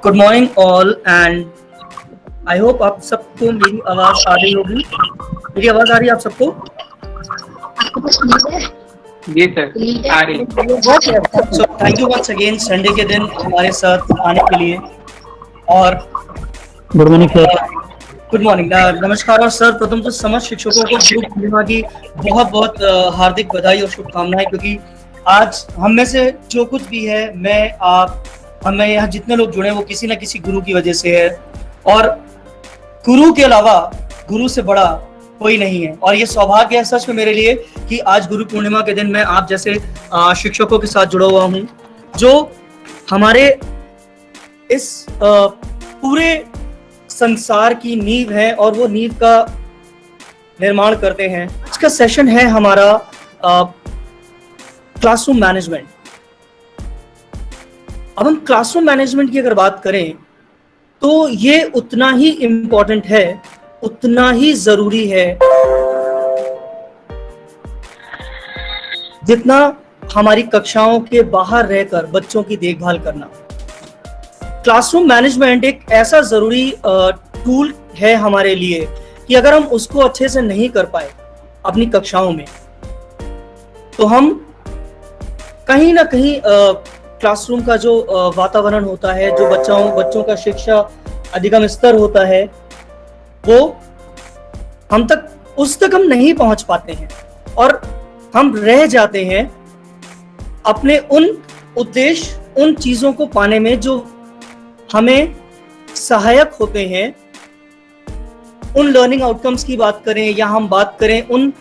Good morning all and I hope आप सबको मेरी आवाज आ रही होगी। मेरी आवाज आ रही है आप सबको? आपको कुछ क्लियर है? जी सर, आ रही। बहुत ही अच्छा so thank you once again Sunday के दिन हमारे साथ आने के लिए। और good morning sir. Good morning, नमस्कार। और सर प्रथम तो समस्त शिक्षकों को गुरु पूर्णिमा की बहुत बहुत हार्दिक बधाई और शुभकामनाएं, क्योंकि आज हम में से जो कुछ भी है, मैं आप हमें यहाँ जितने लोग जुड़े हैं वो किसी न किसी गुरु की वजह से है। और गुरु के अलावा गुरु से बड़ा कोई नहीं है। और ये सौभाग्य है सच में मेरे लिए कि आज गुरु पूर्णिमा के दिन मैं आप जैसे शिक्षकों के साथ जुड़ा हुआ हूँ, जो हमारे इस पूरे संसार की नींव है और वो नींव का निर्माण करते हैं। आज का सेशन है हमारा क्लासरूम मैनेजमेंट। अब हम क्लासरूम मैनेजमेंट की अगर बात करें तो ये उतना ही इम्पोर्टेंट है, उतना ही जरूरी है जितना हमारी कक्षाओं के बाहर रहकर बच्चों की देखभाल करना। क्लासरूम मैनेजमेंट एक ऐसा जरूरी टूल है हमारे लिए कि अगर हम उसको अच्छे से नहीं कर पाए अपनी कक्षाओं में, तो हम कहीं ना कहीं क्लासरूम का जो वातावरण होता है, जो बच्चों का शिक्षा अधिगम स्तर होता है, वो उस तक हम नहीं पहुंच पाते हैं और हम रह जाते हैं अपने उन उद्देश्य, उन चीजों को पाने में जो हमें सहायक होते हैं। उन लर्निंग आउटकम्स की बात करें या हम बात करें उन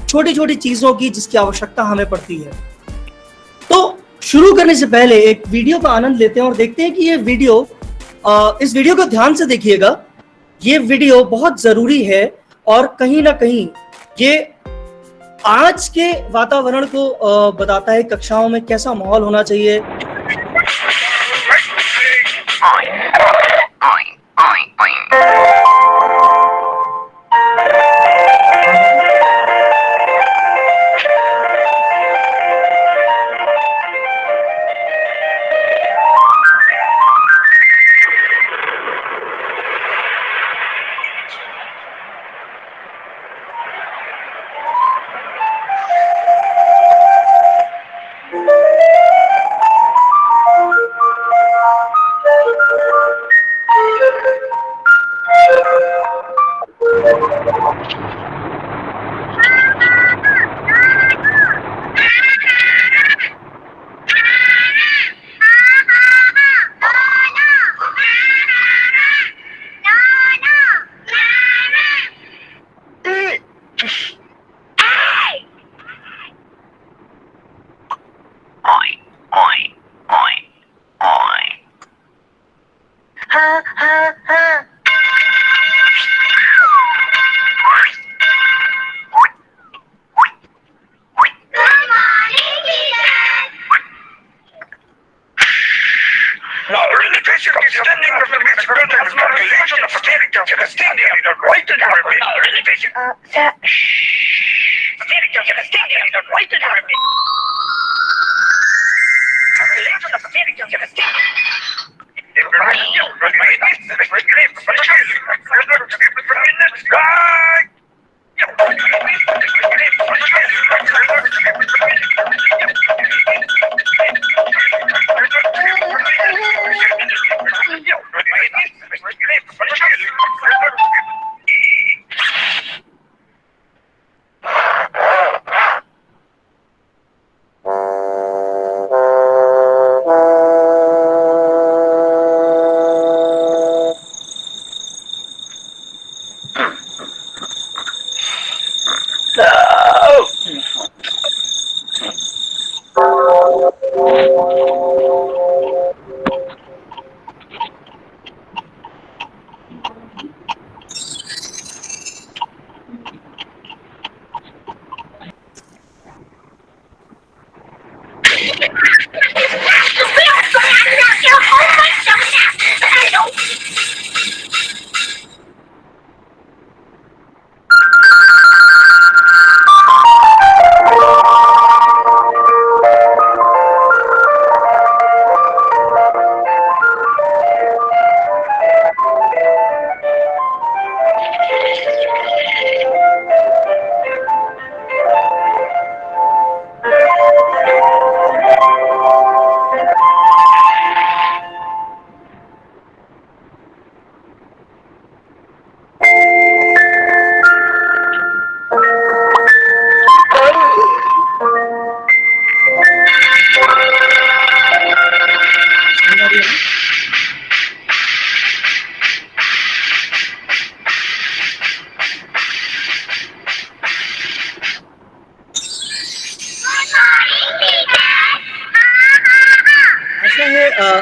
छोटी छोटी चीजों की जिसकी आवश्यकता हमें पड़ती है। तो शुरू करने से पहले एक वीडियो का आनंद लेते हैं और देखते हैं कि ये वीडियो, इस वीडियो को ध्यान से देखिएगा। ये वीडियो बहुत जरूरी है और कहीं ना कहीं ये आज के वातावरण को बताता है, कक्षाओं में कैसा माहौल होना चाहिए।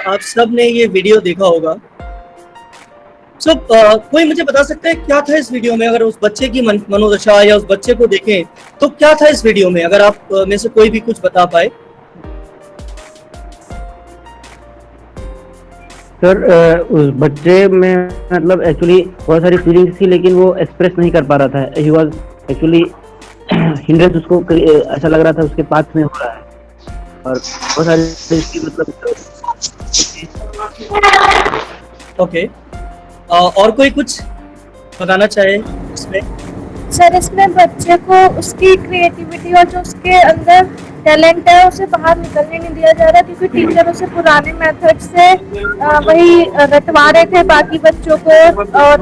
आप सब ने ये वीडियो देखा होगा। सो कोई मुझे बता सकता है क्या था इस वीडियो में? अगर उस बच्चे की मनोदशा या उस बच्चे को देखें तो क्या था इस वीडियो में, अगर आप में से कोई भी कुछ बता पाए। सर उस बच्चे में मतलब एक्चुअली बहुत सारी फीलिंग्स थी, लेकिन वो एक्सप्रेस नहीं कर पा रहा था। ही वाज एक्चुअली हिंड्रेंस उसको ऐसा लग रहा था उसके पास में हो रहा है, और बहुत सारी इसकी मतलब ओके, और कोई कुछ बताना चाहे इसमें? सर इसमें बच्चे को उसकी क्रिएटिविटी और जो उसके अंदर टैलेंट है उसे बाहर निकलने नहीं दिया जा रहा, क्योंकि टीचर उसे पुराने मेथड से वही रटवा रहे थे बाकी बच्चों को, और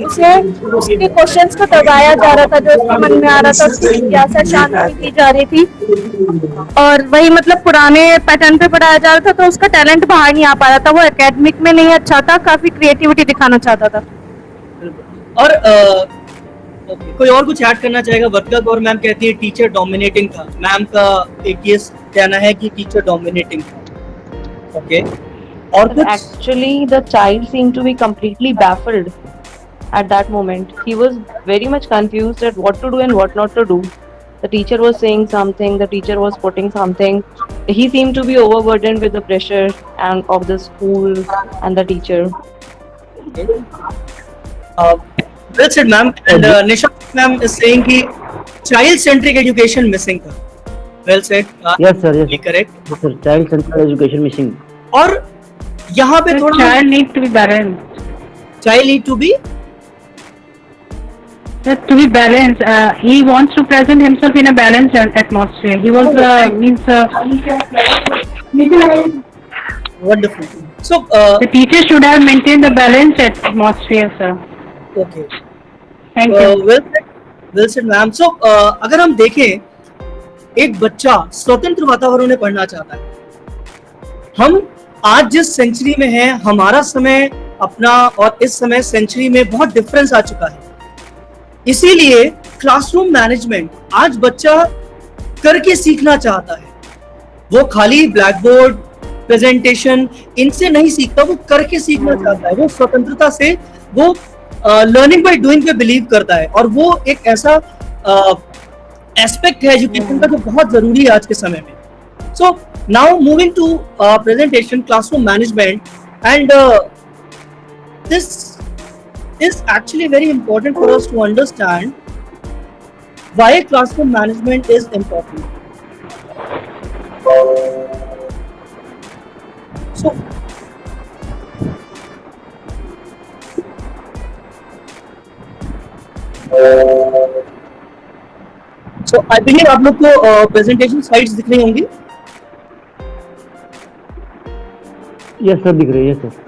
उसे उसके क्वेश्चंस को दबाया जा रहा था जो उसके मन में आ रहा था, उसकी जिज्ञासा शांत नहीं की जा रही थी, और वही मतलब पुराने पैटर्न पे पढ़ाया जा रहा था, तो उसका टैलेंट बाहर नहीं आ पा रहा था। वो एकेडमिक में नहीं अच्छा था, काफी क्रिएटिविटी दिखाना चाहता था। और कोई और कुछ ऐड करना चाहेगा? वर्तिका गौर मैम कहती है टीचर डोमिनेटिंग था। मैम का एक ये कहना है कि टीचर डोमिनेटिंग था। ओके, और कुछ? Actually, the child seemed to be completely baffled at that moment. He was very much confused at what to do and what not to do. The teacher was saying something, the teacher was putting something. He seemed to be overburdened with the pressure and of the school and the teacher. Well said, ma'am. And Nisha ma'am is saying कि child-centric education missing था. Well said. Yes sir, yes Correct. Sir, child central education missing. और यहाँ पे थोड़ा child need to be balanced. child need to be To be balanced. He wants to present himself in a balanced atmosphere. He was wonderful. So the teacher should have maintained the balanced atmosphere, sir. okay. Thank you. Well said, ma'am. So अगर हम देखें एक बच्चा स्वतंत्र वातावरण में पढ़ना चाहता है। हम आज जिस सेंचुरी में हैं, हमारा समय अपना और इस समय सेंचुरी में बहुत डिफरेंस आ चुका है। इसीलिए क्लासरूम मैनेजमेंट आज बच्चा करके सीखना चाहता है। वो खाली ब्लैक बोर्ड प्रेजेंटेशन इनसे नहीं सीखता, वो करके सीखना चाहता है। वो स्वतंत्रता से वो लर्निंग बाय डूइंग पे बिलीव करता है, और वो एक ऐसा एस्पेक्ट है एजुकेशन का जो बहुत जरूरी है आज के समय में। So now moving to presentation, classroom management, and this is actually very important for us to understand why classroom management is important. So I believe आप लोग को प्रेजेंटेशन स्लाइड्स दिख रही होंगी। यस सर, दिख रही है सर।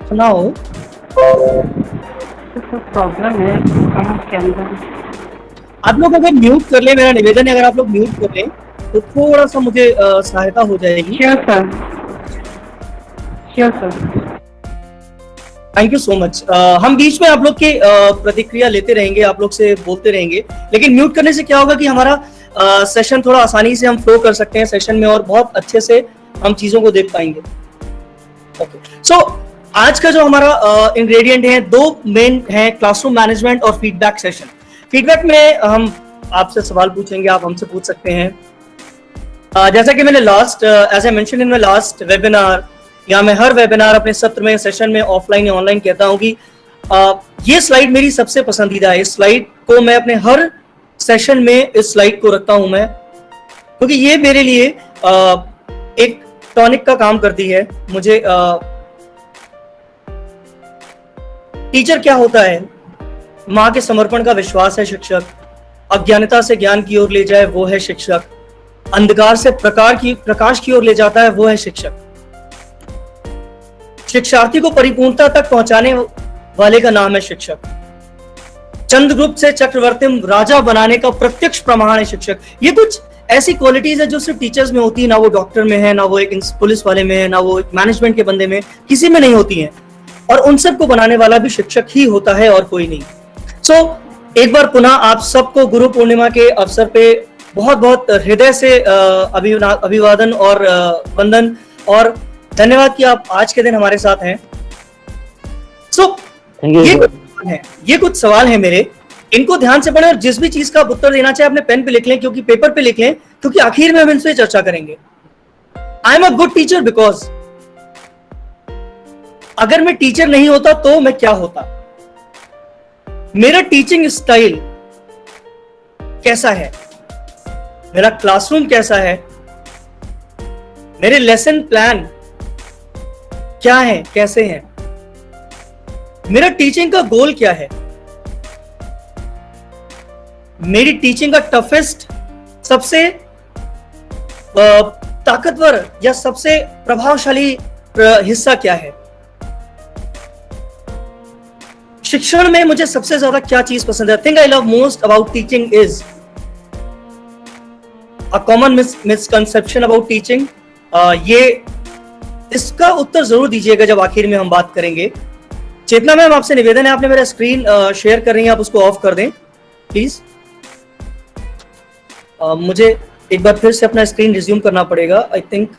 So now प्रॉब्लम है के अंदर। आप लोग अगर म्यूट कर ले, मेरा निवेदन है अगर आप लोग म्यूट कर लें तो थोड़ा सा मुझे सहायता हो जाएगी। Sure sir, sure sir. Thank you so much. हम बीच में आप लोग की प्रतिक्रिया लेते रहेंगे, आप लोग से बोलते रहेंगे, लेकिन म्यूट करने से क्या होगा कि हमारा सेशन थोड़ा आसानी से हम फ्लो कर सकते हैं सेशन में, और बहुत अच्छे से हम चीजों को देख पाएंगे। ओके, सो आज का जो हमारा इंग्रेडिएंट है, दो मेन है, क्लासरूम मैनेजमेंट और फीडबैक सेशन। फीडबैक में हम आपसे सवाल पूछेंगे, आप हमसे पूछ सकते हैं। जैसा कि मैंने last as I mention in my last webinar, या मैं हर वेबिनार अपने सत्र में, सेशन में, ऑफलाइन या ऑनलाइन कहता हूं कि ये स्लाइड मेरी सबसे पसंदीदा है। इस स्लाइड को मैं अपने हर सेशन में इस स्लाइड को रखता हूं मैं, क्योंकि ये मेरे लिए एक टॉनिक का काम करती है। मुझे टीचर क्या होता है? माँ के समर्पण का विश्वास है शिक्षक, अज्ञानता से ज्ञान की ओर ले जाए वो है शिक्षक, अंधकार से प्रकाश की ओर ले जाता है वो है शिक्षक, शिक्षार्थी को परिपूर्णता तक पहुंचाने वाले का नाम है शिक्षक, चंद्रगुप्त से चक्रवर्ती राजा बनाने का प्रत्यक्ष प्रमाण है शिक्षक। ये कुछ ऐसी क्वालिटीज है जो सिर्फ टीचर्स में होती है, ना वो डॉक्टर में है, ना वो एक पुलिस वाले में है, ना वो एक मैनेजमेंट के बंदे में, किसी में नहीं होती है, और उन सबको बनाने वाला भी शिक्षक ही होता है और कोई नहीं। सो एक बार पुनः आप सबको गुरु पूर्णिमा के अवसर पे बहुत बहुत हृदय से अभिवादन और वंदन और धन्यवाद कि आप आज के दिन हमारे साथ हैं। ये कुछ सवाल हैं मेरे, इनको ध्यान से पढ़ें और जिस भी चीज का आप उत्तर देना चाहे अपने पेन पे लिख लें, क्योंकि पेपर पे लिख लें, क्योंकि आखिर में हम इनसे चर्चा करेंगे। I am a good teacher because अगर मैं टीचर नहीं होता तो मैं क्या होता? मेरा टीचिंग स्टाइल कैसा है, मेरा क्लासरूम कैसा है, मेरे लेसन प्लान क्या है, कैसे हैं, मेरा टीचिंग का गोल क्या है, मेरी टीचिंग का टफेस्ट सबसे ताकतवर या सबसे प्रभावशाली हिस्सा क्या है, शिक्षण में मुझे सबसे ज्यादा क्या चीज पसंद है। Thing I love most about teaching is a common misconception about teaching. ये इसका उत्तर जरूर दीजिएगा जब आखिर में हम बात करेंगे। चेतना मैम, आपसे निवेदन है, आपने मेरा स्क्रीन शेयर कर रही हैं, आप उसको ऑफ कर दें प्लीज। मुझे एक बार फिर से अपना स्क्रीन रिज्यूम करना पड़ेगा आई थिंक।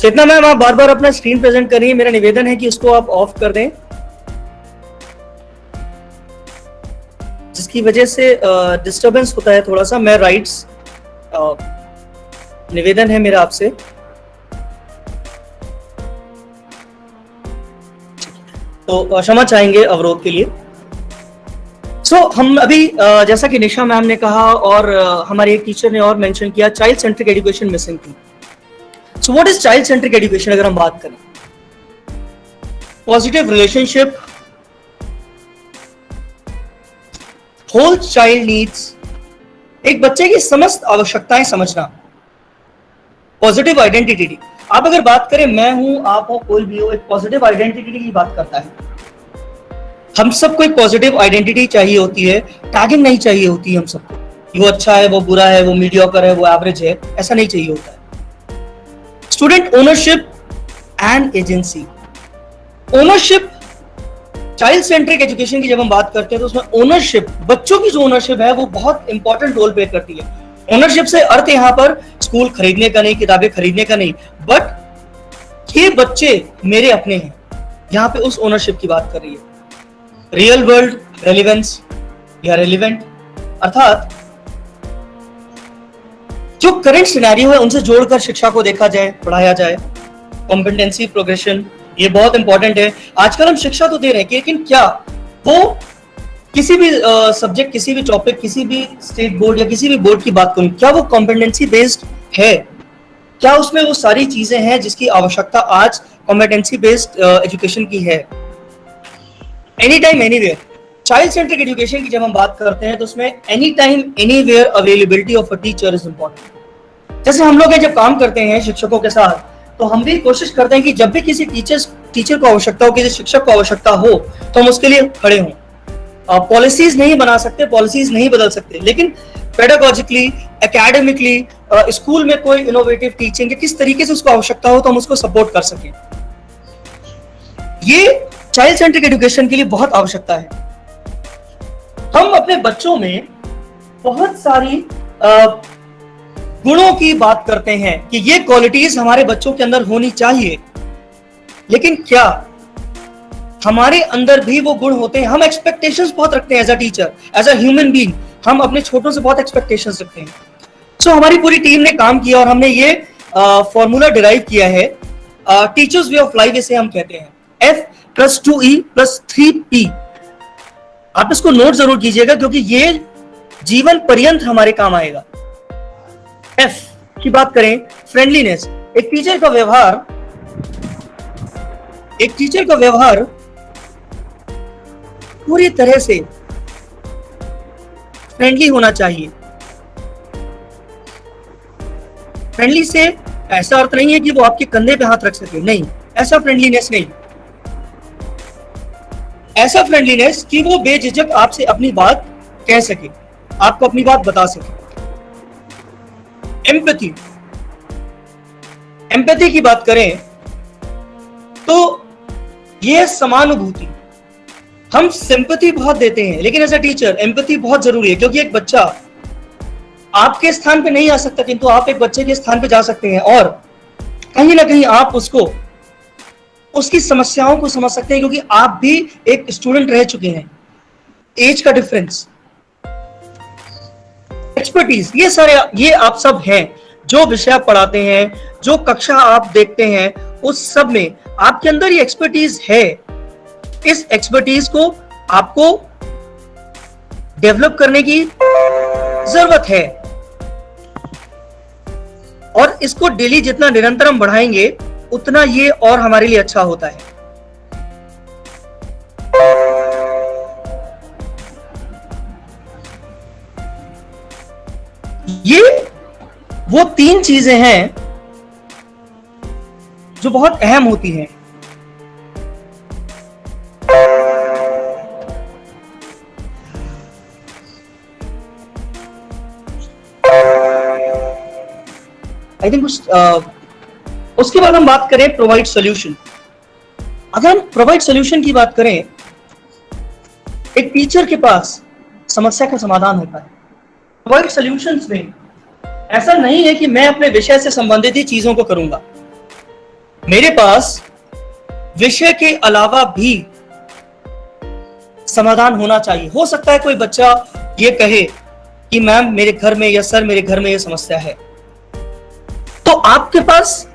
चेतना मैम, आप बार बार अपना स्क्रीन प्रेजेंट कर रही है, मेरा निवेदन है कि उसको आप ऑफ कर दें, जिसकी वजह से डिस्टरबेंस होता है थोड़ा सा। मैं राइट्स निवेदन है मेरा आपसे। तो क्षमा चाहेंगे अवरोध के लिए। हम अभी जैसा कि निशा मैम ने कहा और हमारे एक टीचर ने और मेंशन किया, चाइल्ड सेंट्रिक एजुकेशन मिसिंग थी। So what is child centric education? अगर हम बात करें, positive relationship, whole child needs, एक बच्चे की समस्त आवश्यकताएं समझना, पॉजिटिव आइडेंटिटी। आप अगर बात करें, मैं हूं, आप हो, कोई भी हो, एक पॉजिटिव आइडेंटिटी की बात करता है। हम सबको एक पॉजिटिव आइडेंटिटी चाहिए होती है, टैगिंग नहीं चाहिए होती है हम सबको। वो अच्छा है, वो बुरा है, वो मीडियोकर है, वो एवरेज है, ऐसा नहीं चाहिए होता है। Student ownership and agency. Ownership, child centric education की जब हम बात करते हैं तो उसमें ओनरशिप, बच्चों की जो ओनरशिप है वो बहुत इंपॉर्टेंट रोल प्ले करती है। ओनरशिप से अर्थ यहाँ पर स्कूल खरीदने का नहीं, किताबें खरीदने का नहीं, बट ये बच्चे मेरे अपने हैं, यहाँ पे उस ओनरशिप की बात कर रही है। रियल वर्ल्ड रेलिवेंस या रेलिवेंट, अर्थात जो करंट सिनेरियो है उनसे जोड़कर शिक्षा को देखा जाए, पढ़ाया जाए। कॉम्पिटेंसी प्रोग्रेशन, ये बहुत इंपॉर्टेंट है। आजकल हम शिक्षा तो दे रहे हैं, लेकिन क्या वो किसी भी सब्जेक्ट, किसी भी टॉपिक, किसी भी स्टेट बोर्ड या किसी भी बोर्ड की बात करूं, क्या वो कॉम्पिटेंसी बेस्ड है? क्या उसमें वो सारी चीजें हैं जिसकी आवश्यकता आज कॉम्पिटेंसी बेस्ड एजुकेशन की है? Any time anywhere, child centric education की जब हम बात करते हैं तो उसमें any time anywhere availability of a teacher is important. जैसे हम लोग जब काम करते हैं शिक्षकों के साथ, तो हम भी कोशिश करते हैं कि जब भी किसी टीचर को आवश्यकता हो, किसी शिक्षक को आवश्यकता हो, तो हम उसके लिए खड़े हों। पॉलिसीज नहीं बना सकते, पॉलिसीज नहीं बदल सकते, लेकिन पेडागोजिकली, एकेडमिकली, स्कूल में कोई इनोवेटिव टीचिंग या किस तरीके से उसको आवश्यकता हो तो हम उसको सपोर्ट कर सकें। ये चाइल्ड सेंट्रिक एजुकेशन के लिए बहुत आवश्यकता है। हम अपने बच्चों में बहुत सारी गुणों की बात करते हैं कि ये क्वालिटीज हमारे बच्चों के अंदर होनी चाहिए, लेकिन क्या हमारे अंदर भी वो गुण होते हैं? हम एक्सपेक्टेशंस बहुत रखते हैं as a teacher, as a human being, हम अपने छोटों से बहुत एक्सपेक्टेशंस रखते हैं। सो हमारी पूरी टीम ने काम किया और हमने ये फॉर्मूला डिराइव किया है, टीचर्स वे ऑफ लाइफ इसे हम कहते हैं, F+2E+3P। आप इसको नोट जरूर कीजिएगा क्योंकि ये जीवन पर्यंत हमारे काम आएगा। F की बात करें, फ्रेंडलीनेस, एक टीचर का व्यवहार पूरी तरह से फ्रेंडली होना चाहिए। फ्रेंडली से ऐसा अर्थ नहीं है कि वो आपके कंधे पे हाथ रख सके, नहीं, ऐसा फ्रेंडलीनेस नहीं। ऐसा फ्रेंडलीनेस कि वो बेझिझक आपसे अपनी बात कह सके, आपको अपनी बात बता सके। एम्पैथी, एम्पैथी की बात करें तो ये समानुभूति। हम सिंपैथी बहुत देते हैं, लेकिन एज अ टीचर एम्पैथी बहुत जरूरी है, क्योंकि एक बच्चा आपके स्थान पे नहीं आ सकता, किंतु आप एक बच्चे के स्थान पे जा सकते हैं और कहीं ना कहीं आप उसको, उसकी समस्याओं को समझ सकते हैं, क्योंकि आप भी एक स्टूडेंट रह चुके हैं। एज का डिफरेंस, एक्सपर्टीज, ये सारे ये आप सब हैं। जो विषय आप पढ़ाते हैं, जो कक्षा आप देखते हैं, उस सब में आपके अंदर ये एक्सपर्टीज है। इस एक्सपर्टीज को आपको डेवलप करने की जरूरत है और इसको डेली जितना निरंतर हम बढ़ाएंगे उतना ये और हमारे लिए अच्छा होता है। ये वो 3 चीजें हैं जो बहुत अहम होती हैं। आई थिंक उसके बाद हम बात करें प्रोवाइड सॉल्यूशन। अगर हम प्रोवाइड सॉल्यूशन की बात करें, एक टीचर के पास समस्या का समाधान होता है। प्रोवाइड सॉल्यूशंस में ऐसा नहीं है कि मैं अपने विषय से संबंधित ही चीजों को करूंगा। मेरे पास विषय के अलावा भी समाधान होना चाहिए। हो सकता है कोई बच्चा ये कहे कि मैम मेरे घर में या सर मेरे घर में ये समस्या है, तो आपके पास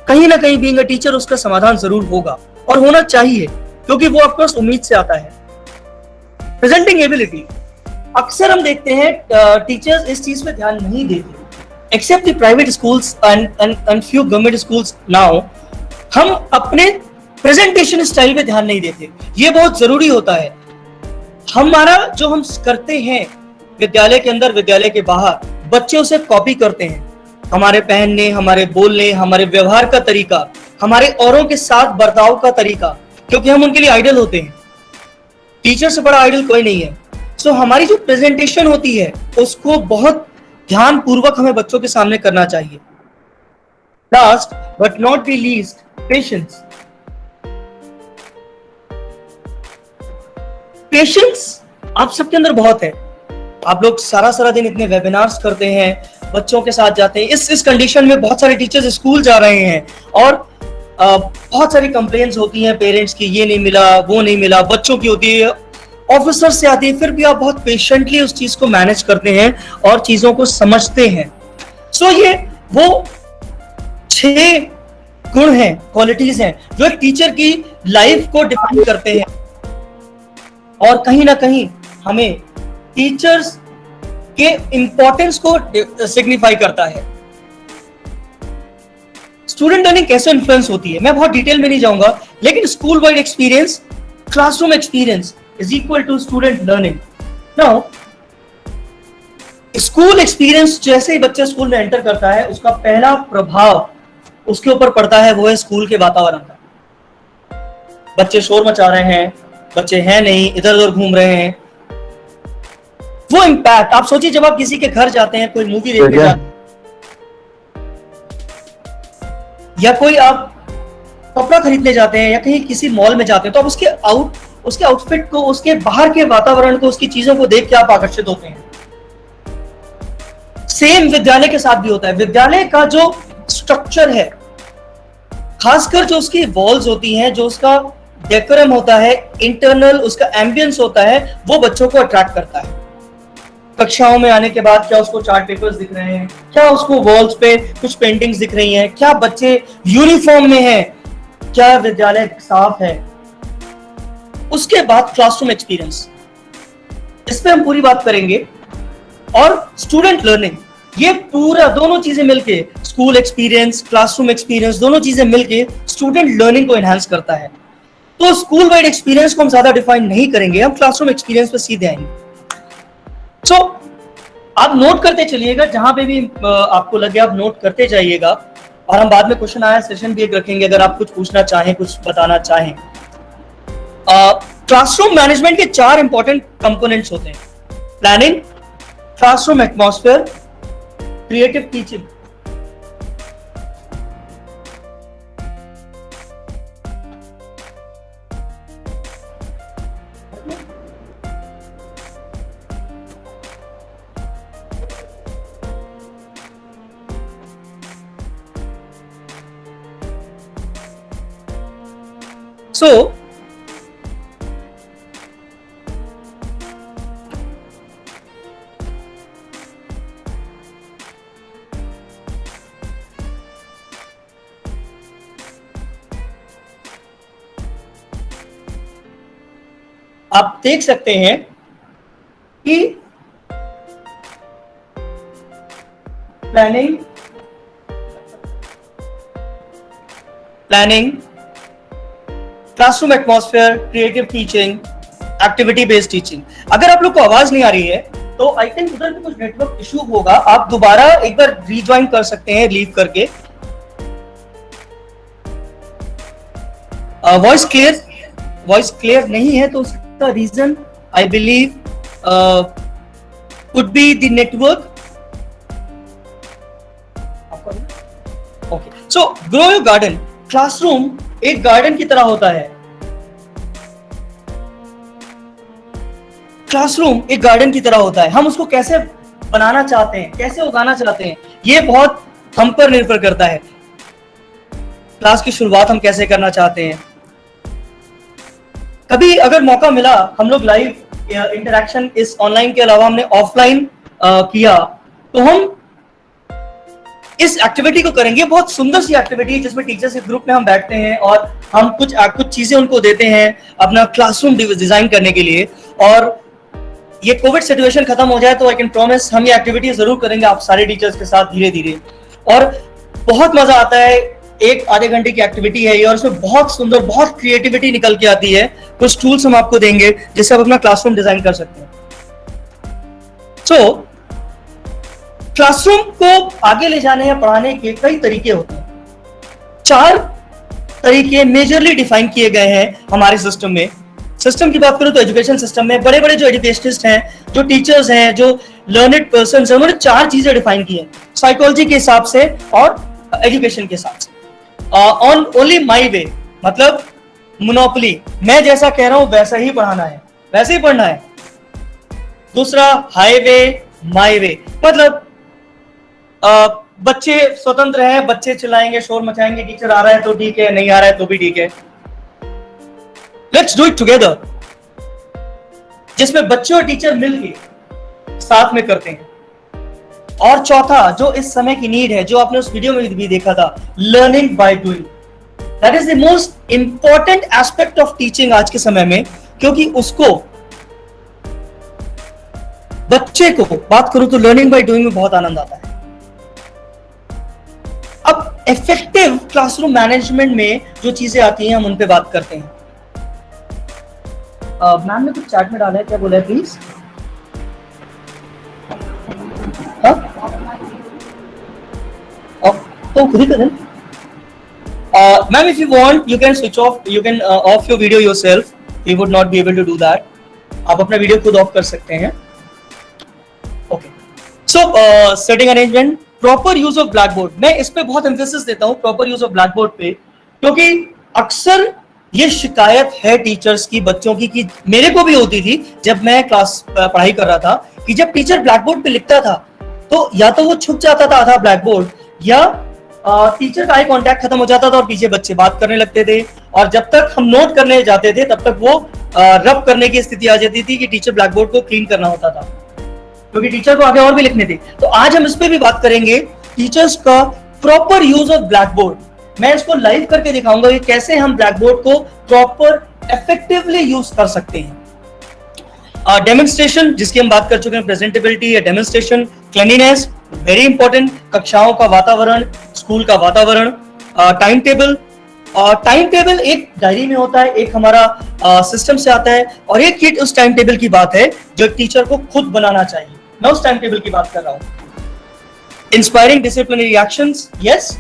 कहीं ना कहीं बीइंग अ टीचर उसका समाधान जरूर होगा और होना चाहिए, क्योंकि वो आपके पास उम्मीद से आता है। प्रेजेंटिंग एबिलिटी, अक्सर हम देखते हैं टीचर्स इस चीज पे ध्यान नहीं देते, except the private schools and few government schools now. हम अपने प्रेजेंटेशन स्टाइल पे ध्यान नहीं देते, ये बहुत जरूरी होता है। हमारा जो हम करते हैं विद्यालय के अंदर, विद्यालय के बाहर, बच्चे उसे कॉपी करते हैं। हमारे पहनने, हमारे बोलने, हमारे व्यवहार का तरीका, हमारे औरों के साथ बर्ताव का तरीका, क्योंकि हम उनके लिए आइडल होते हैं। टीचर से बड़ा आइडल कोई नहीं है। सो हमारी जो प्रेजेंटेशन होती है उसको बहुत ध्यान पूर्वक हमें बच्चों के सामने करना चाहिए। Last but not be least, patience. Patience आप सबके अंदर बहुत है। आप लोग सारा दिन इतने वेबिनार्स करते हैं, बच्चों के साथ जाते हैं। इस कंडीशन में बहुत सारे टीचर्स स्कूल जा रहे हैं और बहुत सारी कंप्लेंट्स होती हैं पेरेंट्स की, ये नहीं मिला, वो नहीं मिला, बच्चों की होती है, ऑफिसर से आती है, फिर भी आप बहुत पेशेंटली उस चीज को मैनेज करते हैं और चीजों को समझते हैं। सो ये वो 6 गुण हैं, क्वालिटीज हैं, जो एक टीचर की लाइफ को डिफाइन करते हैं और कहीं ना कहीं हमें टीचर्स के इंपॉर्टेंस को सिग्निफाई करता है। स्टूडेंट लर्निंग कैसे इन्फ्लुएंस होती है, मैं बहुत डिटेल में नहीं जाऊंगा, लेकिन school wide experience, classroom experience is equal to student learning. Now school experience, जैसे ही बच्चा स्कूल में एंटर करता है, उसका पहला प्रभाव उसके ऊपर पड़ता है, वो है स्कूल के वातावरण का। बच्चे शोर मचा रहे हैं, बच्चे हैं नहीं, इधर उधर घूम रहे हैं, वो इम्पैक्ट आप सोचिए। जब आप किसी के घर जाते हैं, कोई मूवी देखने जाते हैं या कोई आप कपड़ा खरीदने जाते हैं या कहीं किसी मॉल में जाते हैं, तो आप उसके आउटफिट को, उसके बाहर के वातावरण को, उसकी चीजों को देख के आप आकर्षित होते हैं। सेम विद्यालय के साथ भी होता है। विद्यालय का जो स्ट्रक्चर है, खासकर जो उसकी वॉल्स होती हैं, जो उसका डेकोरम होता है, इंटरनल उसका एम्बियंस होता है, वो बच्चों को अट्रैक्ट करता है। कक्षाओं में आने के बाद क्या उसको चार्ट पेपर्स दिख रहे हैं, क्या उसको वॉल्स पे कुछ पेंटिंग्स दिख रही हैं, क्या बच्चे यूनिफॉर्म में हैं, क्या विद्यालय साफ है। उसके बाद क्लासरूम एक्सपीरियंस, इस पे हम पूरी बात करेंगे। और स्टूडेंट लर्निंग, ये पूरा दोनों चीजें मिलके, स्कूल एक्सपीरियंस, क्लासरूम एक्सपीरियंस, दोनों चीजें मिलके स्टूडेंट लर्निंग को एनहांस करता है। तो स्कूल वाइड एक्सपीरियंस को हम ज्यादा डिफाइन नहीं करेंगे, हम क्लासरूम एक्सपीरियंस पे सीधे आएंगे। सो आप नोट करते चलिएगा, जहां पे भी आपको लगे आप नोट करते जाइएगा, और हम बाद में क्वेश्चन आया सेशन भी एक रखेंगे अगर आप कुछ पूछना चाहें, कुछ बताना चाहें। क्लासरूम मैनेजमेंट के 4 इंपॉर्टेंट कंपोनेंट्स होते हैं: planning, classroom atmosphere, creative teaching. So आप देख सकते हैं कि planning, classroom atmosphere, creative teaching, activity based teaching. अगर आप लोग को आवाज नहीं आ रही है तो आई थिंक उधर भी कुछ नेटवर्क इशू होगा, आप दोबारा एक बार रीज्वाइन कर सकते हैं लीव करके। वॉइस क्लियर नहीं है तो उसका reason I believe could be the network. Okay, so grow your garden. Classroom एक गार्डन की तरह होता है। क्लासरूम एक गार्डन की तरह होता है। हम उसको कैसे बनाना चाहते हैं, कैसे उगाना चाहते हैं, ये बहुत हम पर निर्भर करता है। क्लास की शुरुआत हम कैसे करना चाहते हैं। कभी अगर मौका मिला, हम लोग लाइव इंटरेक्शन इस ऑनलाइन के अलावा हमने ऑफलाइन किया, तो हम इस एक्टिविटी को करेंगे। बहुत सुंदर सी एक्टिविटी है जिसमें टीचर्स के ग्रुप में हम बैठते हैं और हम कुछ चीजें उनको देते हैं अपना क्लासरूम डिजाइन करने के लिए। और ये कोविड सिचुएशन खत्म हो जाए तो आई कैन प्रॉमिस हम ये एक्टिविटी जरूर करेंगे आप सारे टीचर्स के साथ धीरे धीरे। और बहुत मजा आता है। 1-आधे घंटे की एक्टिविटी है ये और इसमें बहुत सुंदर, बहुत क्रिएटिविटी निकल के आती है। कुछ टूल्स हम आपको देंगे जिससे आप अपना क्लासरूम डिजाइन कर सकते हैं। सो क्लासरूम को आगे ले जाने या पढ़ाने के कई तरीके होते हैं। 4 तरीके मेजरली डिफाइन किए गए हैं हमारे सिस्टम में। सिस्टम की बात करूं तो एजुकेशन सिस्टम में बड़े बड़े जो एजुकेशनिस्ट हैं, जो टीचर्स हैं, जो लर्नेड पर्सन हैं, उन्होंने 4 चीजें डिफाइन की हैं साइकोलॉजी के हिसाब से और एजुकेशन के हिसाब से। ऑन ओनली माई वे, मतलब मोनोपोली, मैं जैसा कह रहा हूं वैसा ही पढ़ाना है, वैसे ही पढ़ना है। दूसरा हाईवे, माई वे, मतलब बच्चे स्वतंत्र हैं, बच्चे चिल्लाएंगे, शोर मचाएंगे, टीचर आ रहा है तो ठीक है, नहीं आ रहा है तो भी ठीक है। लेट्स डू इट टुगेदर, जिसमें बच्चे और टीचर मिलके साथ में करते हैं। और चौथा, जो इस समय की नीड है, जो आपने उस वीडियो में भी देखा था, learning by doing. That is the most important aspect of teaching आज के समय में, क्योंकि उसको बच्चे को बात करूं तो लर्निंग बाय डूइंग में बहुत आनंद आता है। अब इफेक्टिव क्लासरूम मैनेजमेंट में जो चीजें आती हैं हम उन पे बात करते हैं। मैम ने कुछ चैट में डाला है, क्या बोला है प्लीज? तो खुद ही करें। Ma'am if you want you can switch off, you can off your video yourself, you would not be able to do that. आप अपना वीडियो खुद ऑफ कर सकते हैं। Okay, so setting arrangement, proper use of black board. मैं इस पे बहुत एम्फेसिस देता हूं, proper use of black board पे, क्योंकि अक्सर ये शिकायत है टीचर्स की, बच्चों की, कि मेरे को भी होती थी जब मैं क्लास पढ़ाई कर रहा था, कि जब टीचर ब्लैक बोर्ड पे लिखता था तो या तो वो छुप जाता था आधा ब्लैक बोर्ड, या टीचर का आई कांटेक्ट खत्म हो जाता था और पीछे बच्चे बात करने लगते थे। और जब तक हम नोट करने जाते थे तब तक वो रब करने की स्थिति आ जाती थी कि टीचर ब्लैक बोर्ड को क्लीन करना होता था, क्योंकि टीचर को आगे और भी लिखने थे। तो आज हम इस पे भी बात करेंगे, टीचर्स का proper use of black board. मैं इसको लाइव करके दिखाऊंगा कि कैसे हम ब्लैक बोर्ड को प्रॉपर इफेक्टिवली यूज कर सकते हैं। डेमोन्स्ट्रेशन, जिसकी हम बात कर चुके हैं, प्रेजेंटेबिलिटी या डेमोन्स्ट्रेशन, क्लीनिनेस वेरी इंपॉर्टेंट, कक्षाओं का वातावरण, स्कूल का वातावरण, टाइम टेबल। टाइम टेबल एक डायरी में होता है, एक हमारा सिस्टम से आता है, और एक किट उस टाइम टेबल की बात है जो एक टीचर को खुद बनाना चाहिए। मैं उस टाइम टेबल की बात कर रहा हूं। Inspiring disciplinary actions, yes,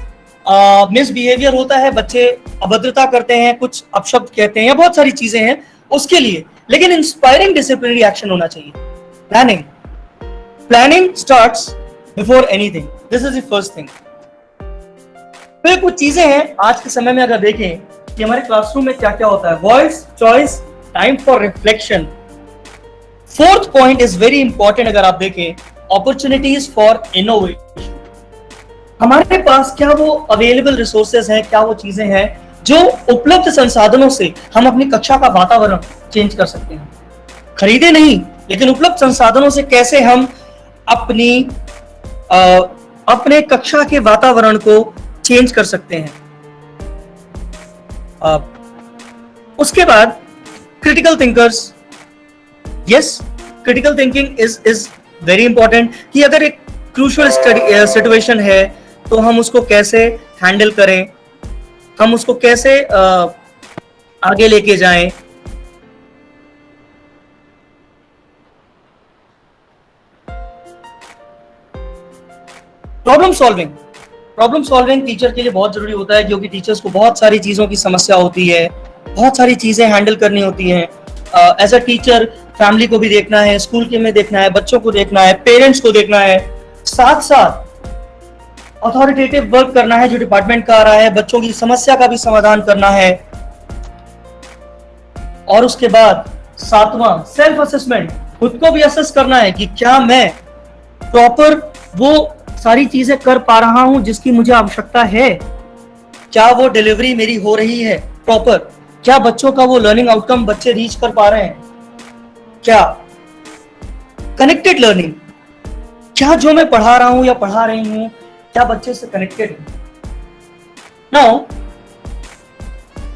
misbehaviour होता है, बच्चे अभद्रता करते हैं, कुछ अपशब्द कहते हैं, या बहुत सारी चीजें हैं, उसके लिए, लेकिन इंस्पायरिंग डिसिप्लिनरी एक्शन होना चाहिए। Planning starts before anything, this is the first thing. फिर कुछ चीजें हैं आज के समय में अगर देखें कि हमारे क्लासरूम में क्या क्या होता है, voice, choice, time for reflection. Fourth point is very important, अगर आप देखें, अपॉर्चुनिटीज फॉर इनोवेशन। हमारे पास क्या वो अवेलेबल रिसोर्सेज हैं, क्या वो चीजें हैं जो उपलब्ध संसाधनों से हम अपनी कक्षा का वातावरण चेंज कर सकते हैं। खरीदे नहीं, लेकिन उपलब्ध संसाधनों से कैसे हम अपने कक्षा के वातावरण को चेंज कर सकते हैं। उसके बाद critical thinkers, yes, critical thinking is very important, कि अगर एक क्रूशियल सिचुएशन है तो हम उसको कैसे हैंडल करें, हम उसको कैसे आगे लेके जाएं। प्रॉब्लम सॉल्विंग टीचर के लिए बहुत जरूरी होता है, क्योंकि टीचर्स को बहुत सारी चीजों की समस्या होती है, बहुत सारी चीजें हैंडल करनी होती हैं। एज अ टीचर फैमिली को भी देखना है, स्कूल के में देखना है, बच्चों को देखना है, पेरेंट्स को देखना है, साथ साथ अथॉरिटेटिव वर्क करना है जो डिपार्टमेंट का आ रहा है, बच्चों की समस्या का भी समाधान करना है। और उसके बाद सातवां, सेल्फ असेसमेंट, खुद को भी असेस करना है कि क्या मैं प्रॉपर वो सारी चीजें कर पा रहा हूं जिसकी मुझे आवश्यकता है, क्या वो डिलीवरी मेरी हो रही है प्रॉपर, क्या बच्चों का वो लर्निंग आउटकम बच्चे रीच कर पा रहे हैं, क्या कनेक्टेड लर्निंग, क्या जो मैं पढ़ा रहा हूं या पढ़ा रही हूं क्या बच्चे से कनेक्टेड है। नाउ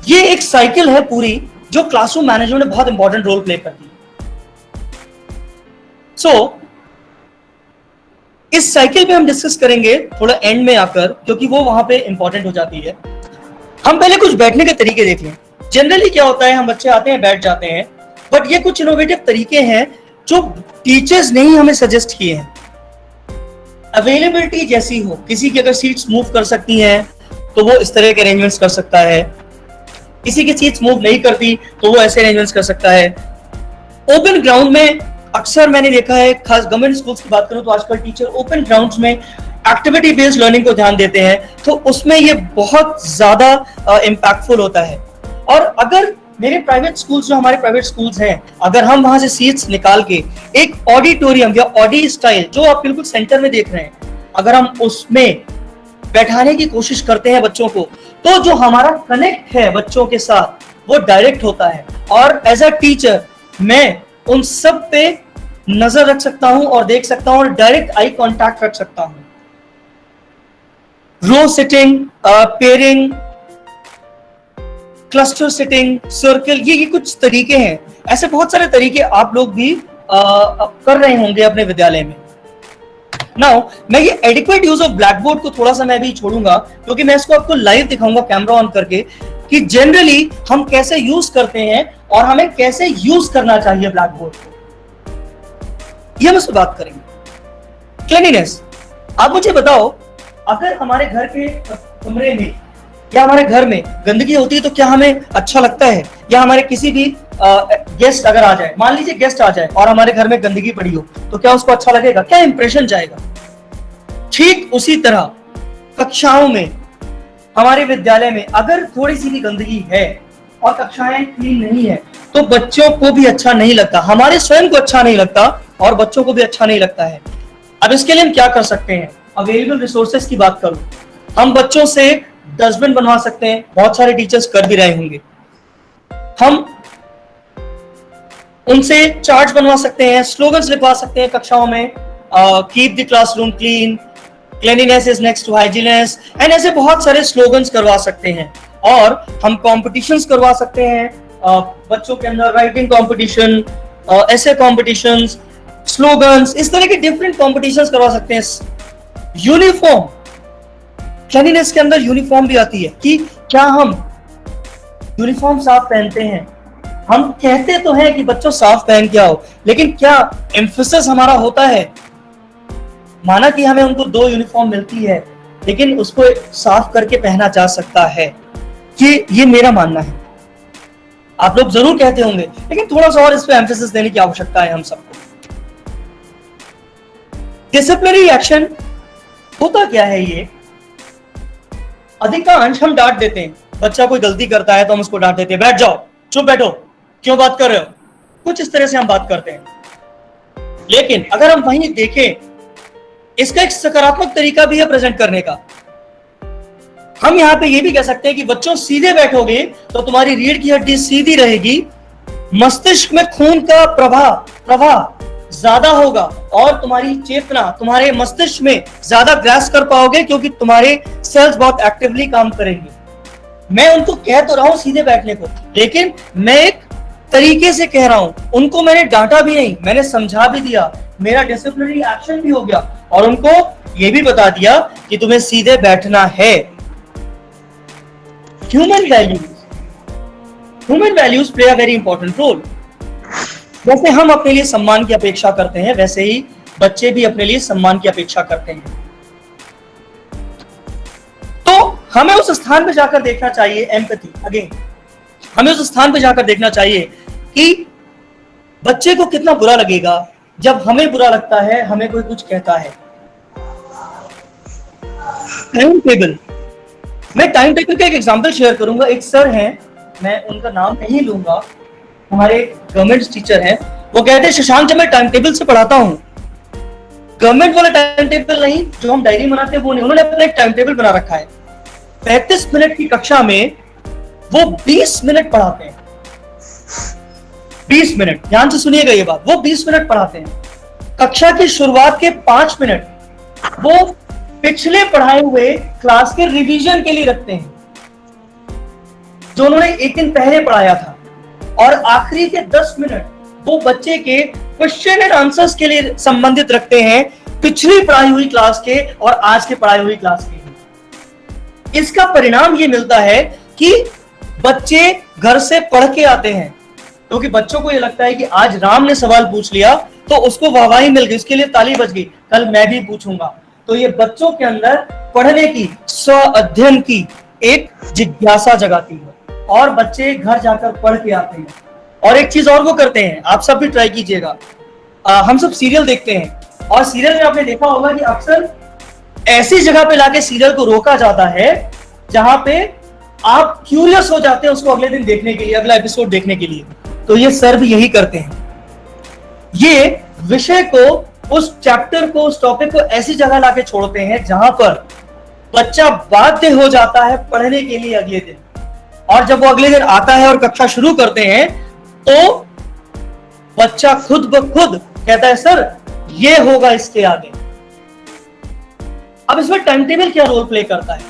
ये एक साइकिल है पूरी जो क्लासरूम मैनेजमेंट में बहुत इंपॉर्टेंट रोल प्ले करती है। इस साइकिल पे हम डिस्कस करेंगे थोड़ा एंड में आकर, क्योंकि वो वहां पे इंपॉर्टेंट हो जाती है। हम पहले कुछ बैठने के तरीके देख लें। जनरली क्या होता है, हम बच्चे आते हैं, बैठ जाते हैं, बट ये कुछ इनोवेटिव तरीके हैं जो टीचर्स ने ही हमें सजेस्ट किए हैं। अवेलेबिलिटी जैसी हो, किसी की अगर सीट्स मूव कर सकती हैं तो वो इस तरह के अरेंजमेंट्स कर सकता है, किसी की सीट्स मूव नहीं करती तो वो ऐसे अरेंजमेंट्स कर सकता है। ओपन ग्राउंड में अक्सर मैंने देखा है, खास गवर्नमेंट स्कूल्स की बात करूं तो आजकल टीचर ओपन ग्राउंड्स में एक्टिविटी बेस्ड लर्निंग को ध्यान देते हैं, तो उसमें ये बहुत ज्यादा इंपैक्टफुल होता है। और अगर मेरे प्राइवेट स्कूल्स, जो हमारे प्राइवेट स्कूल्स हैं, अगर हम वहां से सीट्स निकाल के एक ऑडिटोरियम या ऑडी स्टाइल जो आप बिल्कुल सेंटर में देख रहे हैं, अगर हम उसमें बैठाने की कोशिश करते हैं बच्चों को, तो जो हमारा कनेक्ट है बच्चों के साथ वो डायरेक्ट होता है। और एज अ टीचर मैं उन सब पे नजर रख सकता हूं और देख सकता हूं और डायरेक्ट आई कांटेक्ट रख सकता हूं। Row seating, pairing, cluster seating, circle, ये कुछ तरीके हैं। ऐसे बहुत सारे तरीके आप लोग भी कर रहे होंगे अपने विद्यालय में। नाउ मैं ये adequate use of black board को थोड़ा सा मैं भी छोड़ूंगा, क्योंकि मैं इसको आपको लाइव दिखाऊंगा कैमरा ऑन करके कि जनरली हम कैसे यूज करते हैं और हमें कैसे यूज करना चाहिए ब्लैक बोर्ड को, ये हम इससे बात करेंगे। क्लीनिनेस, आप मुझे बताओ, अगर हमारे घर के कमरे में या हमारे घर में गंदगी होती है तो क्या हमें अच्छा लगता है? या हमारे किसी भी गेस्ट अगर आ जाए, मान लीजिए गेस्ट आ जाए और हमारे घर में गंदगी पड़ी हो, तो क्या उसको अच्छा लगेगा? क्या इंप्रेशन जाएगा? ठीक उसी तरह कक्षाओं में, हमारे विद्यालय में अगर थोड़ी सी भी गंदगी है और कक्षाएं क्लीन नहीं है तो बच्चों को भी अच्छा नहीं लगता, हमारे स्वयं को अच्छा नहीं लगता और बच्चों को भी अच्छा नहीं लगता है। अब इसके लिए हम क्या कर सकते हैं? अवेलेबल रिसोर्सेज की बात करूं, हम बच्चों से डस्टबिन बनवा सकते हैं, बहुत सारे टीचर्स कर भी रहे होंगे। हम उनसे चार्ट्स बनवा सकते हैं, स्लोगन्स लिखवा सकते हैं कक्षाओं में, keep the classroom clean, cleanliness is next to hygieness, and ऐसे बहुत सारे स्लोगन्स करवा सकते हैं। और हम कॉम्पिटिशन्स करवा सकते हैं बच्चों के अंदर, राइटिंग कॉम्पिटिशन, ऐसे कॉम्पिटिशन्स, स्लोगन्स, इस तरह के डिफरेंट कॉम्पिटिशन्स करवा सकते हैं। यूनिफॉर्म, क्लीनलीनेस के अंदर यूनिफॉर्म भी आती है कि क्या हम यूनिफॉर्म साफ पहनते हैं? हम कहते तो हैं कि बच्चों साफ पहन के आओ, लेकिन क्या एम्फेसिस हमारा होता है? माना कि हमें उनको 2 यूनिफॉर्म मिलती है, लेकिन उसको साफ करके पहना जा सकता है, ये मेरा मानना है। आप लोग जरूर कहते होंगे, लेकिन थोड़ा सा और इस पे एम्फेसिस देने की आवश्यकता है हम सबको। डिसिप्लिनरी एक्शन होता क्या है? ये अधिकांश हम डांट देते हैं, बच्चा कोई गलती करता है तो हम उसको डांट देते हैं, बैठ जाओ, चुप बैठो, क्यों बात कर रहे हो, कुछ इस तरह से हम बात करते हैं। लेकिन अगर हम वहीं देखें, इसका एक सकारात्मक तरीका भी है प्रेजेंट करने का। हम यहां पे ये भी कह सकते हैं कि बच्चों सीधे बैठोगे तो तुम्हारी रीढ़ की हड्डी सीधी रहेगी, मस्तिष्क में खून का प्रवाह ज्यादा होगा और तुम्हारी चेतना तुम्हारे मस्तिष्क में ज्यादा ग्रास कर पाओगे, क्योंकि तुम्हारे सेल्स बहुत एक्टिवली काम करेंगे। मैं उनको कह तो रहा हूं सीधे बैठने को, लेकिन मैं एक तरीके से कह रहा हूं। उनको मैंने डांटा भी नहीं, मैंने समझा भी दिया, मेरा डिसिप्लिनरी एक्शन भी हो गया और उनको यह भी बता दिया कि तुम्हें सीधे बैठना है। Human values play a very important role. जैसे हम अपने लिए सम्मान की अपेक्षा करते हैं, वैसे ही बच्चे भी अपने लिए सम्मान की अपेक्षा करते हैं। तो हमें उस स्थान पे जाकर देखना चाहिए, एम्पैथी अगेन, हमें उस स्थान पे जाकर देखना चाहिए कि बच्चे को कितना बुरा लगेगा जब हमें बुरा लगता है, हमें कोई कुछ कहता है। टाइम टेबल, मैं टाइम टेबल का एक एग्जांपल शेयर करूंगा। एक सर हैं, मैं उनका नाम नहीं लूंगा, हमारे गवर्नमेंट टीचर हैं, वो कहते हैं शशांक जब मैं टाइम टेबल से पढ़ाता हूं, गवर्नमेंट वाला टाइम टेबल नहीं जो हम डायरी बनाते हैं वो नहीं, उन्होंने अपना एक टाइम टेबल बना रखा है। 35 मिनट की कक्षा में वो 20 मिनट पढ़ाते हैं। 20 मिनट, ध्यान से सुनिएगा ये बात, वो 20 मिनट पढ़ाते हैं। कक्षा की शुरुआत के 5 मिनट वो पिछले पढ़ाए हुए क्लास के रिवीजन के लिए रखते हैं, जो उन्होंने एक दिन पहले पढ़ाया था, और आखिरी के 10 मिनट वो बच्चे के क्वेश्चन एंड आंसर्स के लिए संबंधित रखते हैं, पिछली पढ़ाई हुई क्लास के और आज के पढ़ाई हुई क्लास के। इसका परिणाम ये मिलता है कि बच्चे घर से पढ़ के आते हैं, क्योंकि बच्चों को ये लगता है कि आज राम ने सवाल पूछ लिया तो उसको वाहवाही मिल गई, उसके लिए ताली बज गई, कल मैं भी पूछूंगा। तो ये बच्चों के अंदर पढ़ने की, स्व अध्ययन की एक जिज्ञासा जगाती है और बच्चे घर जाकर पढ़ के आते हैं। और एक चीज और वो करते हैं, आप सब भी ट्राई कीजिएगा, हम सब सीरियल देखते हैं और सीरियल में आपने देखा होगा कि अक्सर ऐसी जगह पे लाके सीरियल को रोका जाता है जहां पे आप क्यूरियस हो जाते हैं उसको अगले दिन देखने के लिए, अगला एपिसोड देखने के लिए। तो ये सर भी यही करते हैं, ये विषय को, उस चैप्टर को, उस टॉपिक को ऐसी जगह लाके छोड़ते हैं जहां पर बच्चा बाध्य हो जाता है पढ़ने के लिए अगले दिन। और जब वो अगले दिन आता है और कक्षा शुरू करते हैं तो बच्चा खुद ब खुद कहता है सर ये होगा इसके आगे। अब इसमें टाइम टेबल क्या रोल प्ले करता है?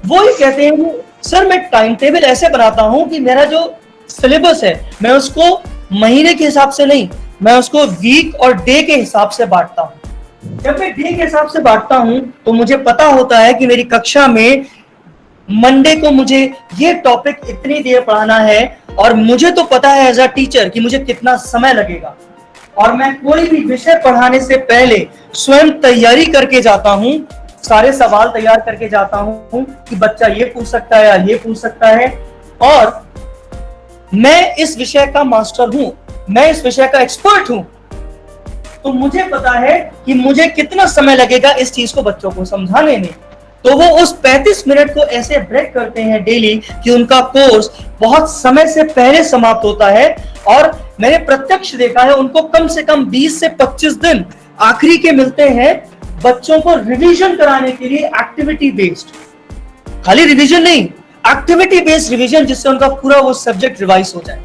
वो ही कहते हैं सर मैं टाइम टेबल ऐसे बनाता हूं कि मेरा जो सिलेबस है मैं उसको महीने के हिसाब से नहीं, मैं उसको वीक और डे के हिसाब से बांटता हूं। जब मैं डे के हिसाब से बांटता हूं तो मुझे पता होता है कि मेरी कक्षा में मंडे को मुझे ये टॉपिक इतनी देर पढ़ाना है और मुझे तो पता है एज अ टीचर कि मुझे कितना समय लगेगा, और मैं कोई भी विषय पढ़ाने से पहले स्वयं तैयारी करके जाता हूं, सारे सवाल तैयार करके जाता हूं कि बच्चा ये पूछ सकता है या ये पूछ सकता है, और मैं इस विषय का मास्टर हूं, मैं इस विषय का एक्सपर्ट हूं, तो मुझे पता है कि मुझे कितना समय लगेगा इस चीज को बच्चों को समझाने में। तो वो उस 35 मिनट को ऐसे ब्रेक करते हैं डेली कि उनका कोर्स बहुत समय से पहले समाप्त होता है, और मैंने प्रत्यक्ष देखा है उनको कम से कम 20 से 25 दिन आखिरी के मिलते हैं बच्चों को रिवीजन कराने के लिए, एक्टिविटी बेस्ड, खाली रिवीजन नहीं, एक्टिविटी बेस्ड रिवीजन, जिससे उनका पूरा वो सब्जेक्ट रिवाइज हो जाए।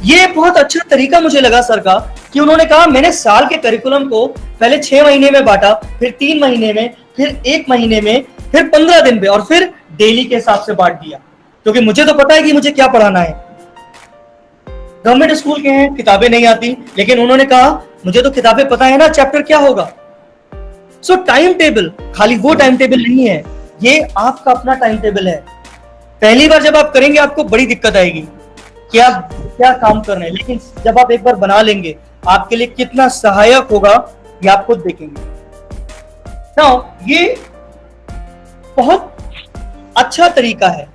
ये बहुत अच्छा तरीका मुझे लगा सर का कि उन्होंने कहा मैंने साल के करिकुलम को पहले 6 महीने में बांटा, फिर 3 महीने में, फिर 1 महीने में, फिर 15 दिन पे, और फिर डेली के हिसाब से बांट दिया, क्योंकि मुझे तो पता है कि मुझे क्या पढ़ाना है। गवर्नमेंट स्कूल के हैं, किताबें नहीं आती, लेकिन उन्होंने कहा मुझे तो किताबें पता है ना चैप्टर क्या होगा। सो टाइम टेबल खाली वो टाइम टेबल नहीं है, ये आपका अपना टाइम टेबल है। पहली बार जब आप करेंगे आपको बड़ी दिक्कत आएगी कि आप क्या काम कर रहे हैं, लेकिन जब आप एक बार बना लेंगे आपके लिए कितना सहायक होगा ये आप खुद देखेंगे। नाउ ये बहुत अच्छा तरीका है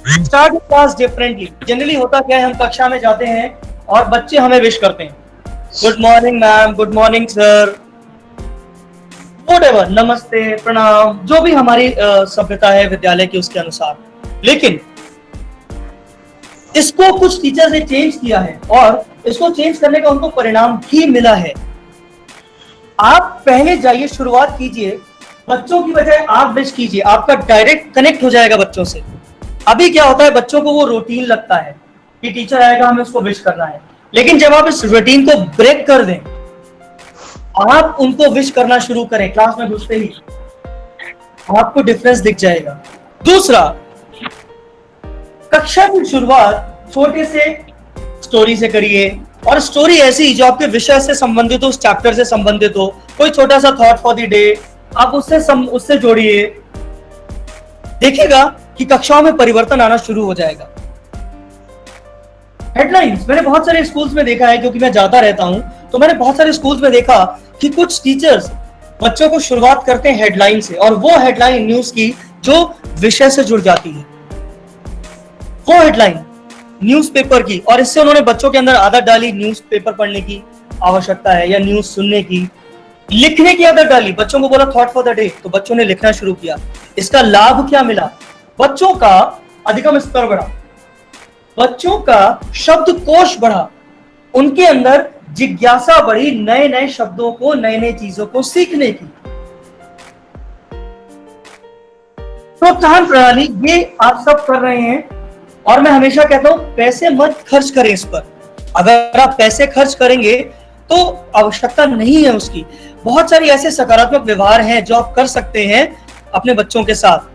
स्टार्ट क्लास डिफरेंटली। जनरली होता क्या है, हम कक्षा में जाते हैं और बच्चे हमें विश करते हैं, good morning ma'am, good morning sir, whatever, नमस्ते, प्रणाम, जो भी हमारी सभ्यता है विद्यालय की उसके अनुसार। लेकिन इसको कुछ टीचर ने चेंज किया है और इसको चेंज करने का उनको परिणाम भी मिला है। आप पहले जाइए, शुरुआत कीजिए, बच्चों की बजाय आप विश कीजिए, आपका डायरेक्ट कनेक्ट हो जाएगा बच्चों से। अभी क्या होता है, बच्चों को वो रूटीन लगता है कि टीचर आएगा हमें उसको विश करना है, लेकिन जब आप इस रूटीन को ब्रेक कर दें, आप उनको विश करना शुरू करें क्लास में घुसते ही, आपको डिफरेंस दिख जाएगा। दूसरा, कक्षा की शुरुआत छोटे से स्टोरी से करिए, और स्टोरी ऐसी जो आपके विषय से संबंधित हो, उस चैप्टर से संबंधित हो। कोई छोटा सा थॉट फॉर द डे आप उससे जोड़िए, देखिएगा कि कक्षाओं में परिवर्तन आना शुरू हो जाएगा। हेडलाइंस मैंने बहुत सारे स्कूल्स में देखा है, क्योंकि मैं जाता रहता हूं, तो मैंने बहुत सारे स्कूल्स में देखा कि कुछ टीचर्स बच्चों को शुरुआत करते हैं हेडलाइन से, और वो हेडलाइन न्यूज की जो विषय से जुड़ जाती है, वो हेडलाइन न्यूज़पेपर की, और इससे उन्होंने बच्चों के अंदर आदत डाली न्यूज़पेपर पढ़ने की आवश्यकता है या न्यूज सुनने की। लिखने की आदत डाली, बच्चों को बोला थॉट फॉर द डे, तो बच्चों ने लिखना शुरू किया। इसका लाभ क्या मिला? बच्चों का अधिगम स्तर बढ़ा, बच्चों का शब्दकोश बढ़ा, उनके अंदर जिज्ञासा बढ़ी नए नए शब्दों को, नए नए चीजों को सीखने की। प्रोत्साहन प्रणाली ये आप सब कर रहे हैं, और मैं हमेशा कहता हूं पैसे मत खर्च करें इस पर। अगर आप पैसे खर्च करेंगे तो आवश्यकता नहीं है उसकी। बहुत सारी ऐसे सकारात्मक व्यवहार हैं जो आप कर सकते हैं अपने बच्चों के साथ।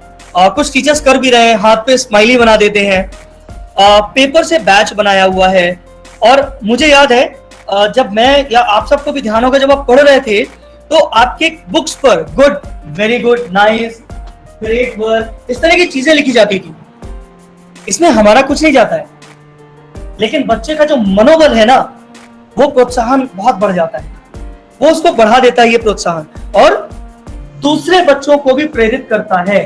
कुछ टीचर्स कर भी रहे हैं, हाथ पे स्माइली बना देते हैं, पेपर से बैच बनाया हुआ है। और मुझे याद है जब मैं, या आप सबको भी ध्यान होगा, जब आप पढ़ रहे थे तो आपके बुक्स पर good, very good, nice, great work, इस तरह की चीजें लिखी जाती थी। इसमें हमारा कुछ नहीं जाता है, लेकिन बच्चे का जो मनोबल है ना, वो प्रोत्साहन बहुत बढ़ जाता है, वो उसको बढ़ा देता है ये प्रोत्साहन, और दूसरे बच्चों को भी प्रेरित करता है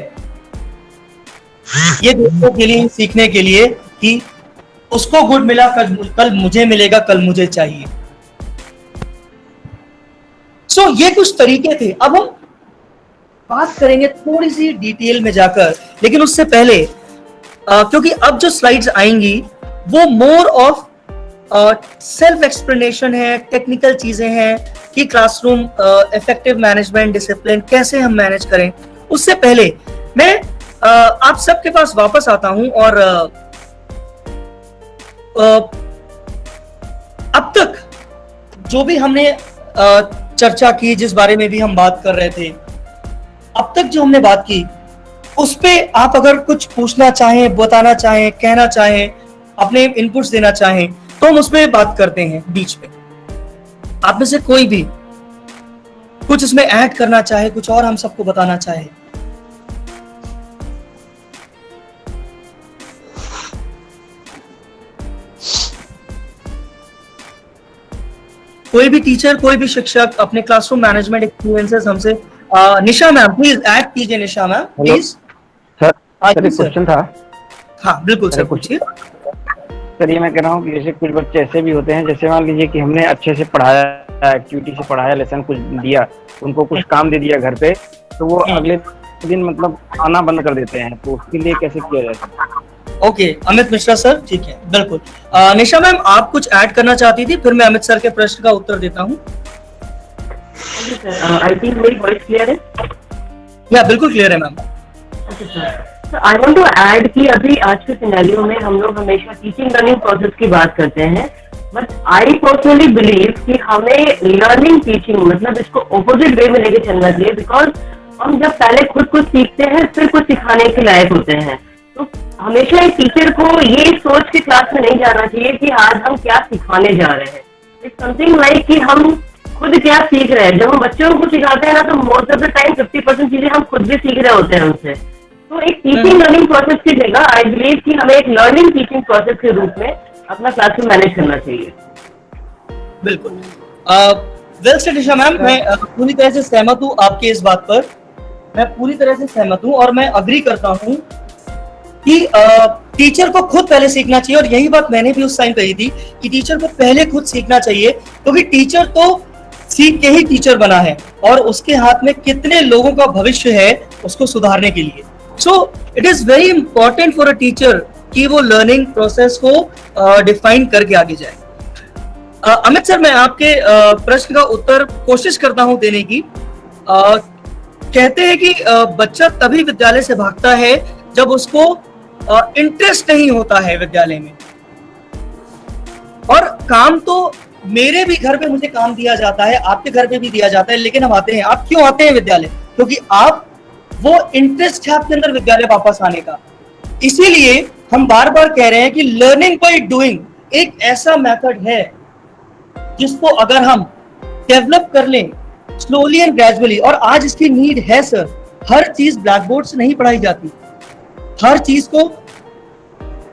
ये देखने के लिए, सीखने के लिए कि उसको गुड मिला, कल मुझे मिलेगा, कल मुझे चाहिए। सो ये कुछ तरीके थे। अब हम बात करेंगे थोड़ी सी डिटेल में जाकर, लेकिन उससे पहले क्योंकि अब जो स्लाइड्स आएंगी वो मोर ऑफ सेल्फ एक्सप्लेनेशन है, टेक्निकल चीजें हैं कि क्लासरूम इफेक्टिव मैनेजमेंट, डिसिप्लिन कैसे हम मैनेज करें। उससे पहले मैं आप सबके पास वापस आता हूं, और अब तक जो भी हमने चर्चा की, जिस बारे में भी हम बात कर रहे थे, अब तक जो हमने बात की, उस पे आप अगर कुछ पूछना चाहें, बताना चाहें, कहना चाहें, अपने इनपुट्स देना चाहें, तो हम उस पे बात करते हैं बीच में। आप में से कोई भी कुछ इसमें ऐड करना चाहे, कुछ और हम सबको बताना चाहे। कोई भी टीचर, कोई भी शिक्षक अपने क्लासरूम मैनेजमेंट एक्सपीरियंसेस हमसे, निशा मैम प्लीज ऐड कीजिए। निशा मैम प्लीज। सर एक क्वेश्चन था। हाँ बिल्कुल सर, पूछिए। सर ये मैं कह रहा हूँ कि जैसे कुछ बच्चे ऐसे भी होते हैं, जैसे मान लीजिए कि हमने अच्छे से पढ़ाया, एक्टिविटी से पढ़ाया, लेसन कुछ दिया, उनको कुछ काम दे दिया घर पे, तो वो अगले दिन मतलब आना बंद कर देते हैं, तो उसके लिए कैसे किया जाए? ओके अमित मिश्रा सर, ठीक है, बिल्कुल। निशा मैम आप कुछ ऐड करना चाहती थी, फिर मैं अमित सर के प्रश्न का उत्तर देता हूँ। आई थिंक मेरी वॉइस क्लियर है? या बिल्कुल क्लियर है ma'am. I want to add कि अभी आज के सिनेरियो में हम लोग हमेशा टीचिंग लर्निंग प्रोसेस की बात करते हैं, बट आई पर्सनली बिलीव कि हमें लर्निंग टीचिंग मतलब इसको ऑपोजिट वे में लेके चलना चाहिए, बिकॉज हम जब पहले खुद कुछ सीखते हैं फिर कुछ सिखाने के लायक होते हैं। तो हमेशा एक टीचर को ये सोच के क्लास में नहीं जाना चाहिए कि आज हम क्या सिखाने जा रहे हैं। इट्स समथिंग लाइक कि हम खुद क्या सीख रहे हैं। जब हम बच्चों को सिखाते हैं ना, तो मोस्ट ऑफ द टाइम 50% चीजें हम खुद भी सीख रहे होते हैं उनसे। तो एक टीचिंग लर्निंग प्रोसेस की जगह आई बिलीव कि हमें एक लर्निंग टीचिंग प्रोसेस के रूप में अपना क्लासरूम मैनेज करना चाहिए। बिल्कुल वेल सेड निशा मैम, मैं पूरी तरह से सहमत हूँ आपके इस बात पर, मैं पूरी तरह से सहमत हूँ और मैं अग्री करता हूँ कि टीचर को खुद पहले सीखना चाहिए, और यही बात मैंने भी उस टाइम कही थी कि टीचर को पहले खुद सीखना चाहिए, क्योंकि टीचर तो सीख के ही टीचर बना है और उसके हाथ में कितने लोगों का भविष्य है उसको सुधारने के लिए। सो it is very important for a teacher कि वो लर्निंग प्रोसेस को डिफाइन करके आगे जाए। अमित सर, मैं आपके प्रश्न का उत्तर कोशिश करता हूं देने की। कहते हैं कि बच्चा तभी विद्यालय से भागता है जब उसको इंटरेस्ट नहीं होता है विद्यालय में। और काम तो मेरे भी घर पे मुझे काम दिया जाता है, आपके घर पे भी दिया जाता है, लेकिन हम आते हैं। आप क्यों आते हैं विद्यालय? क्योंकि आप वो इंटरेस्ट है आपके अंदर विद्यालय वापस आने का। इसीलिए हम बार बार कह रहे हैं कि लर्निंग बाय डूइंग एक ऐसा मेथड है जिसको अगर हम डेवलप कर लें स्लोली एंड ग्रेजुअली, और आज इसकी नीड है सर। हर चीज ब्लैक बोर्ड से नहीं पढ़ाई जाती, हर चीज को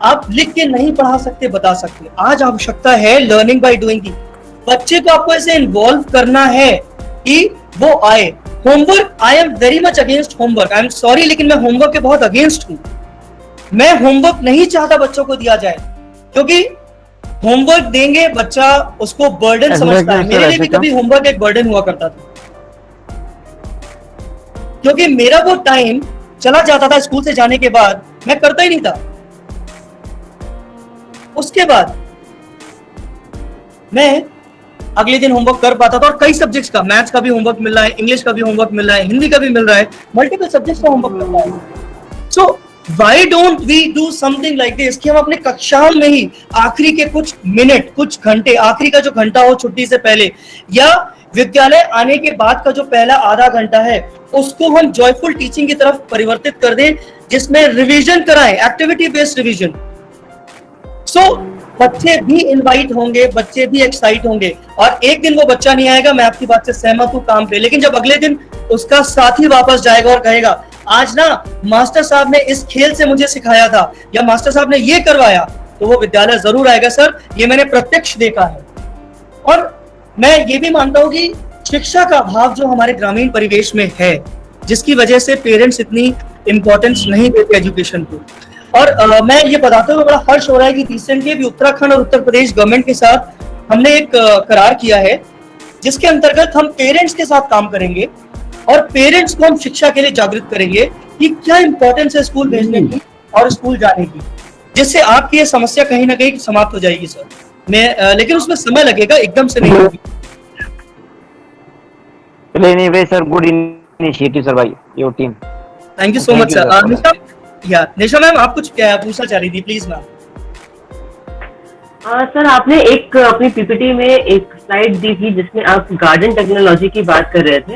आप लिख के नहीं पढ़ा सकते, बता सकते। आज आवश्यकता है लर्निंग बाय डूइंग की। बच्चे को आपको ऐसे इन्वॉल्व करना है कि वो आए। Homework, I am very much against homework, I am sorry, लेकिन मैं होमवर्क के बहुत अगेंस्ट हूं। मैं होमवर्क नहीं चाहता बच्चों को दिया जाए, क्योंकि होमवर्क देंगे बच्चा उसको बर्डन समझता है। मेरे लिए भी कभी होमवर्क एक बर्डन हुआ करता था, क्योंकि मेरा वो टाइम चला जाता था स्कूल से जाने के बाद, मैं करता ही नहीं था। उसके बाद मैं अगले दिन होमवर्क कर पाता था, और कई सब्जेक्ट्स का, मैथ्स का भी होमवर्क मिल रहा है, इंग्लिश का भी होमवर्क मिल रहा है, हिंदी का भी मिल रहा है, मल्टीपल सब्जेक्ट्स का होमवर्क मिल रहा है। So why don't we do something like this कि हम अपने कक्षा में ही आखिरी के कुछ मिनट, कुछ घंटे, आखिरी का जो घंटा हो छुट्टी से पहले या विद्यालय आने के बाद का जो पहला आधा घंटा है, उसको हम जॉयफुल टीचिंग की तरफ परिवर्तित कर दें, जिसमें रिवीजन कराएं, एक्टिविटी बेस्ड रिवीजन। सो बच्चे भी इनवाइट होंगे, बच्चे भी एक्साइट होंगे। और एक दिन वो बच्चा नहीं आएगा, मैं आपकी बात से सहमत हूं, काम पे, लेकिन जब अगले दिन उसका साथी वापस जाएगा और कहेगा आज ना मास्टर साहब ने इस खेल से मुझे सिखाया था, या मास्टर साहब ने ये करवाया, तो वो विद्यालय जरूर आएगा सर। ये मैंने प्रत्यक्ष देखा है। और मैं ये भी मानता हूं कि शिक्षा का अभाव जो हमारे ग्रामीण परिवेश में है, जिसकी वजह से पेरेंट्स इतनी इंपॉर्टेंस नहीं देते एजुकेशन को। और मैं ये बताते हुए बड़ा हर्ष हो रहा है कि रिसेंटली भी उत्तराखंड और उत्तर प्रदेश गवर्नमेंट के साथ हमने एक करार किया है, जिसके अंतर्गत हम पेरेंट्स के साथ काम करेंगे और पेरेंट्स को हम शिक्षा के लिए जागृत करेंगे कि क्या इंपॉर्टेंस है स्कूल भेजने की और स्कूल जाने की, जिससे आपकी ये समस्या कहीं ना कहीं समाप्त हो जाएगी सर। मैं लेकिन उसमें समय लगेगा, एकदम से नहीं होगी। Anyway, sir, good initiative, sir, by your team. Thank you so much sir. Nisha ma'am, आप कुछ पूछना चाह रही थी, प्लीज मैम। सर, आपने एक अपनी पीपीटी में एक स्लाइड दी थी जिसमें आप गार्डन टेक्नोलॉजी की बात कर रहे थे।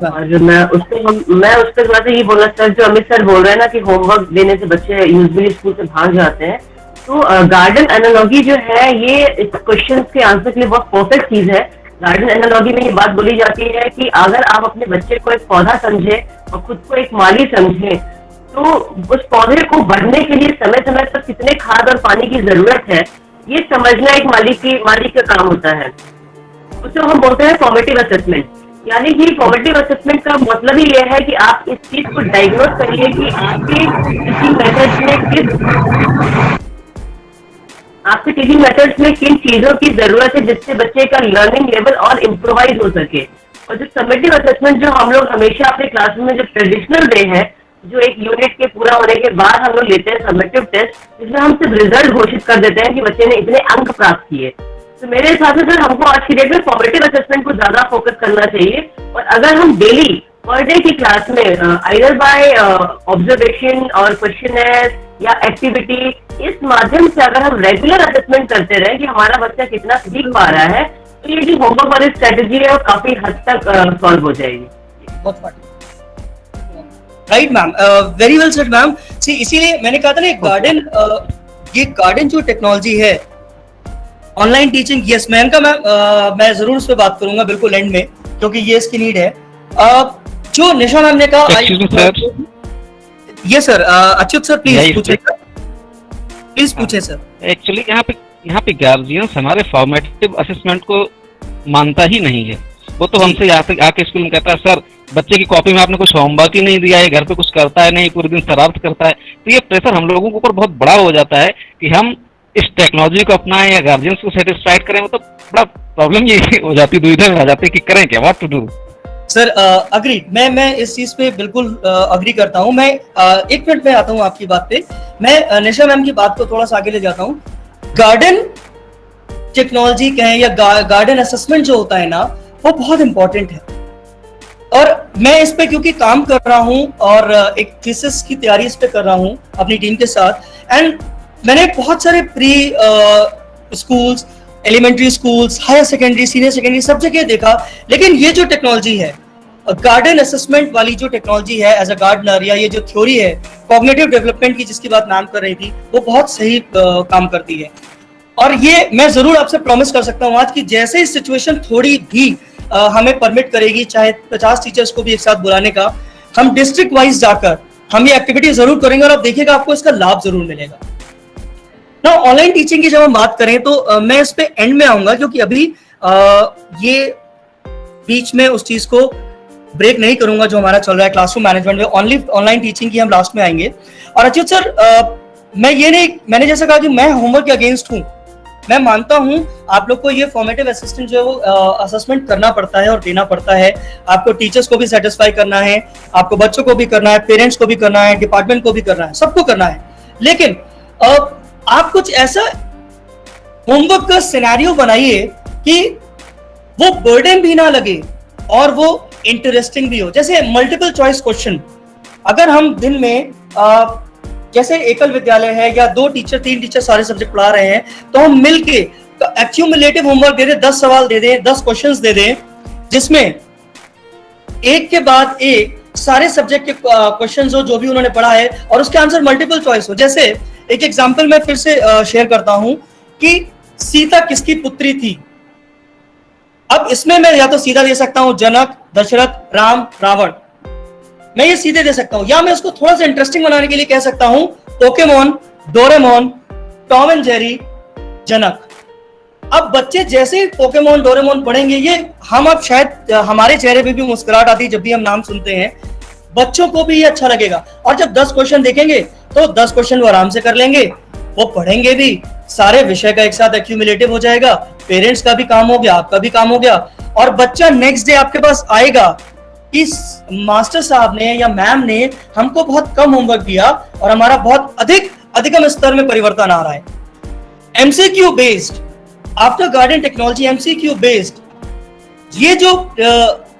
और मैं उस पर थोड़ा सा ये बोलना सर, जो अमित सर बोल रहे हैं ना कि होमवर्क देने से बच्चे यूजुअली स्कूल से भाग जाते हैं, तो गार्डन एनालॉजी जो है ये इस क्वेश्चन के आंसर के लिए बहुत परफेक्ट चीज है। गार्डन एनालॉजी में ये बात बोली जाती है कि अगर आप अपने बच्चे को एक पौधा समझे और खुद को एक माली समझे, तो उस पौधे को बढ़ने के लिए समय समय पर कितने खाद और पानी की जरूरत है, ये समझना एक मालिक का काम होता है। उसको हम बोलते हैं फॉर्मेटिव असेसमेंट। यानी कि फॉर्मेटिव असेसमेंट का मतलब ही यह है कि आप इस चीज को डायग्नोज करिए कि आपके टीचिंग मेथड्स में किन चीजों की जरूरत है जिससे बच्चे का लर्निंग लेवल और इम्प्रोवाइज हो सके। और जो समेटिव असेसमेंट जो हम लोग हमेशा अपने क्लासरूम में जो ट्रेडिशनल डे है, जो एक यूनिट के पूरा होने के बाद हम लोग लेते हैं समेटिव टेस्ट, जिसमें हम सिर्फ रिजल्ट घोषित कर देते हैं कि बच्चे ने इतने अंक प्राप्त किए। तो मेरे हिसाब से सर हमको आज की डेट में फॉर्मेटिव असेसमेंट को ज्यादा फोकस करना चाहिए। और अगर हम डेली पर डे की क्लास में आइदर बाय ऑब्जर्वेशन और क्वेश्चन या एक्टिविटी, इस माध्यम से अगर हम रेगुलर असेसमेंट करते रहे कि हमारा बच्चा कितना सीख पा रहा है, तो ये जो होमवर्क वाली स्ट्रेटेजी है वो काफी हद तक सॉल्व हो जाएगी। Right ma'am, very well said ma'am. इसीलिए मैंने कहा था ना ये गार्डन जो टेक्नोलॉजी है, ऑनलाइन टीचिंग, यस मैम का मैं जरूर उस पर बात करूंगा बिल्कुल एंड में, क्योंकि ये इसकी नीड है। जो निशा मैम ने कहा, yes sir, Achyut sir please पूछे सर। एक्चुअली यहाँ पे गार्जियंस हमारे फॉर्मेटिव असेसमेंट को मानता ही नहीं है। वो तो हमसे आके स्कूल में कहता है सर बच्चे की कॉपी में आपने कुछ होमवर्क ही नहीं दिया है, घर पे कुछ करता है नहीं, पूरे दिन शरारत करता है, तो ये प्रेशर हम लोगों के ऊपर बहुत बड़ा हो जाता है कि हम इस टेक्नोलॉजी को अपनाएं या गार्जियंस को सेटिस्फाइड करें, मतलब बड़ा प्रॉब्लम ये हो जाती है, दुविधा में आ जाती है कि करें क्या, what to do. Sir agree, मैं इस चीज पे बिल्कुल अग्री करता हूँ। मैं 1 मिनट में आता हूँ आपकी बात पे। मैं निशा मैम की बात को थोड़ा सा आगे ले जाता हूँ। गार्डन टेक्नोलॉजी कहें या गार्डन असेसमेंट जो होता है ना, वो बहुत इंपॉर्टेंट है। और मैं इस पे क्योंकि काम कर रहा हूँ और एक थीसिस की तैयारी इस पे कर रहा हूँ अपनी टीम के साथ, एंड मैंने बहुत सारे pre schools, elementary schools, higher secondary, senior secondary सब जगह देखा। लेकिन ये जो टेक्नोलॉजी है, गार्डन असेसमेंट वाली जो टेक्नोलॉजी है एज अ गार्डनर, या ये जो थ्योरी है कॉग्निटिव डेवलपमेंट की जिसकी बात मैम कर रही थी, वो बहुत सही काम करती है। और ये मैं जरूर आपसे प्रॉमिस कर सकता हूँ आज कि जैसे ही सिचुएशन थोड़ी भी हमें परमिट करेगी, चाहे 50 टीचर्स को भी एक साथ बुलाने का, हम डिस्ट्रिक्ट वाइज जाकर हम ये एक्टिविटी जरूर करेंगे और आप देखिएगा आपको इसका लाभ जरूर मिलेगा। ना ऑनलाइन टीचिंग की जब हम बात करें तो मैं इस पे एंड में आऊंगा, क्योंकि अभी ये बीच में उस चीज को ब्रेक नहीं करूंगा जो हमारा चल रहा है क्लासरूम मैनेजमेंट में। ओनली ऑनलाइन टीचिंग की हम लास्ट में आएंगे। और अच्युत सर, मैंने जैसा कहा कि मैं होमवर्क के अगेंस्ट हूं। मैं मानता हूं आप लोग को ये फॉर्मेटिव असिस्टेंट जो है वो असेसमेंट करना पड़ता है और देना पड़ता है। आपको टीचर्स को भी सेटिस्फाई करना है, आपको बच्चों को भी करना है, पेरेंट्स को भी करना है, डिपार्टमेंट को भी करना है, सबको करना है। लेकिन आप कुछ ऐसा होमवर्क का सिनेरियो बनाइए कि वो बर्डन भी ना लगे और वो इंटरेस्टिंग भी हो। जैसे मल्टीपल चॉइस क्वेश्चन, अगर हम दिन में जैसे एकल विद्यालय है या 2 टीचर 3 टीचर सारे सब्जेक्ट पढ़ा रहे हैं, तो हम मिलके एक्यूमुलेटिव होमवर्क दे दें, 10 सवाल दे दें, 10 क्वेश्चंस दे दें, जिसमें एक के बाद एक सारे सब्जेक्ट के क्वेश्चंस हो जो भी उन्होंने पढ़ा है, और उसके आंसर मल्टीपल चॉइस हो। जैसे एक एग्जांपल मैं फिर से शेयर करता हूं कि सीता किसकी पुत्री थी। अब इसमें मैं या तो सीधा दे सकता हूं जनक, दशरथ, राम, रावण, मैं ये सीधे दे सकता हूं, या मैं उसको थोड़ा सा इंटरेस्टिंग बनाने के लिए कह सकता हूं Pokemon, Doraemon, Tom and Jerry, जनक। अब बच्चे जैसे ही पोकेमोन, डोरेमोन पढ़ेंगे, ये हम अब शायद हमारे चेहरे पे भी मुस्कुराहट आती है जब भी हम नाम सुनते हैं, बच्चों को भी ये अच्छा लगेगा। और जब 10 क्वेश्चन देखेंगे तो 10 क्वेश्चन वो आराम से कर लेंगे, वो पढ़ेंगे भी, सारे विषय का एक साथ एक्यूमुलेटिव हो जाएगा, पेरेंट्स का भी काम हो गया, आपका भी काम हो गया, और बच्चा नेक्स्ट डे आपके पास आएगा कि मास्टर साहब ने या मैम ने हमको बहुत कम होमवर्क दिया और हमारा बहुत अधिकतम स्तर में परिवर्तन आ रहा है। MCQ based, after garden technology MCQ based, ये जो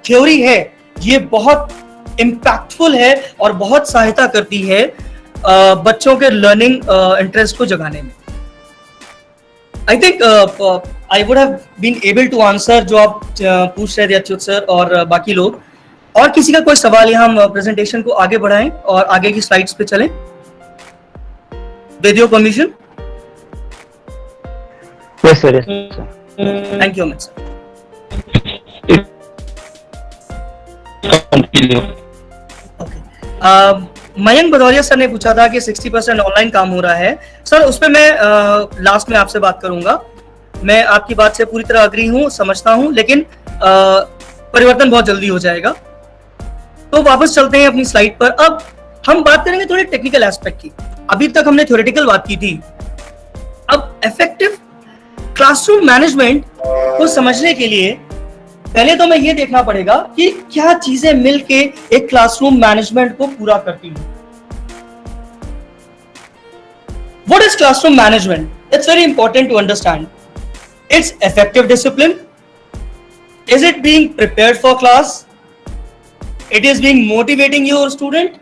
थ्योरी है ये बहुत इम्पैक्टफुल है और बहुत सहायता करती है बच्चों के लर्निंग इंटरेस्ट को जगाने में। I think I would have been able to answer जो आप पूछ रहे थे अच्युत सर और बाकी लोग। और किसी का कोई सवाल, या हम प्रेजेंटेशन को आगे बढ़ाएं और आगे की स्लाइड्स पे चलें? With your permission. Yes sir, thank you sir. Mayank Bhadauria sir ने पूछा था कि 60% ऑनलाइन काम हो रहा है। सर उस पर मैं लास्ट में आपसे बात करूंगा। मैं आपकी बात से पूरी तरह अग्री हूं, समझता हूं, लेकिन परिवर्तन बहुत जल्दी हो जाएगा। तो वापस चलते हैं अपनी स्लाइड पर। अब हम बात करेंगे थोड़ी टेक्निकल एस्पेक्ट की। अभी तक हमने थ्योरेटिकल बात की थी, अब इफेक्टिव क्लासरूम मैनेजमेंट को समझने के लिए पहले तो हमें यह देखना पड़ेगा कि क्या चीजें मिलके एक क्लासरूम मैनेजमेंट को पूरा करती हैं। What is classroom management? It's very important to understand. It's effective discipline. Is it being prepared for class? It is being motivating your student,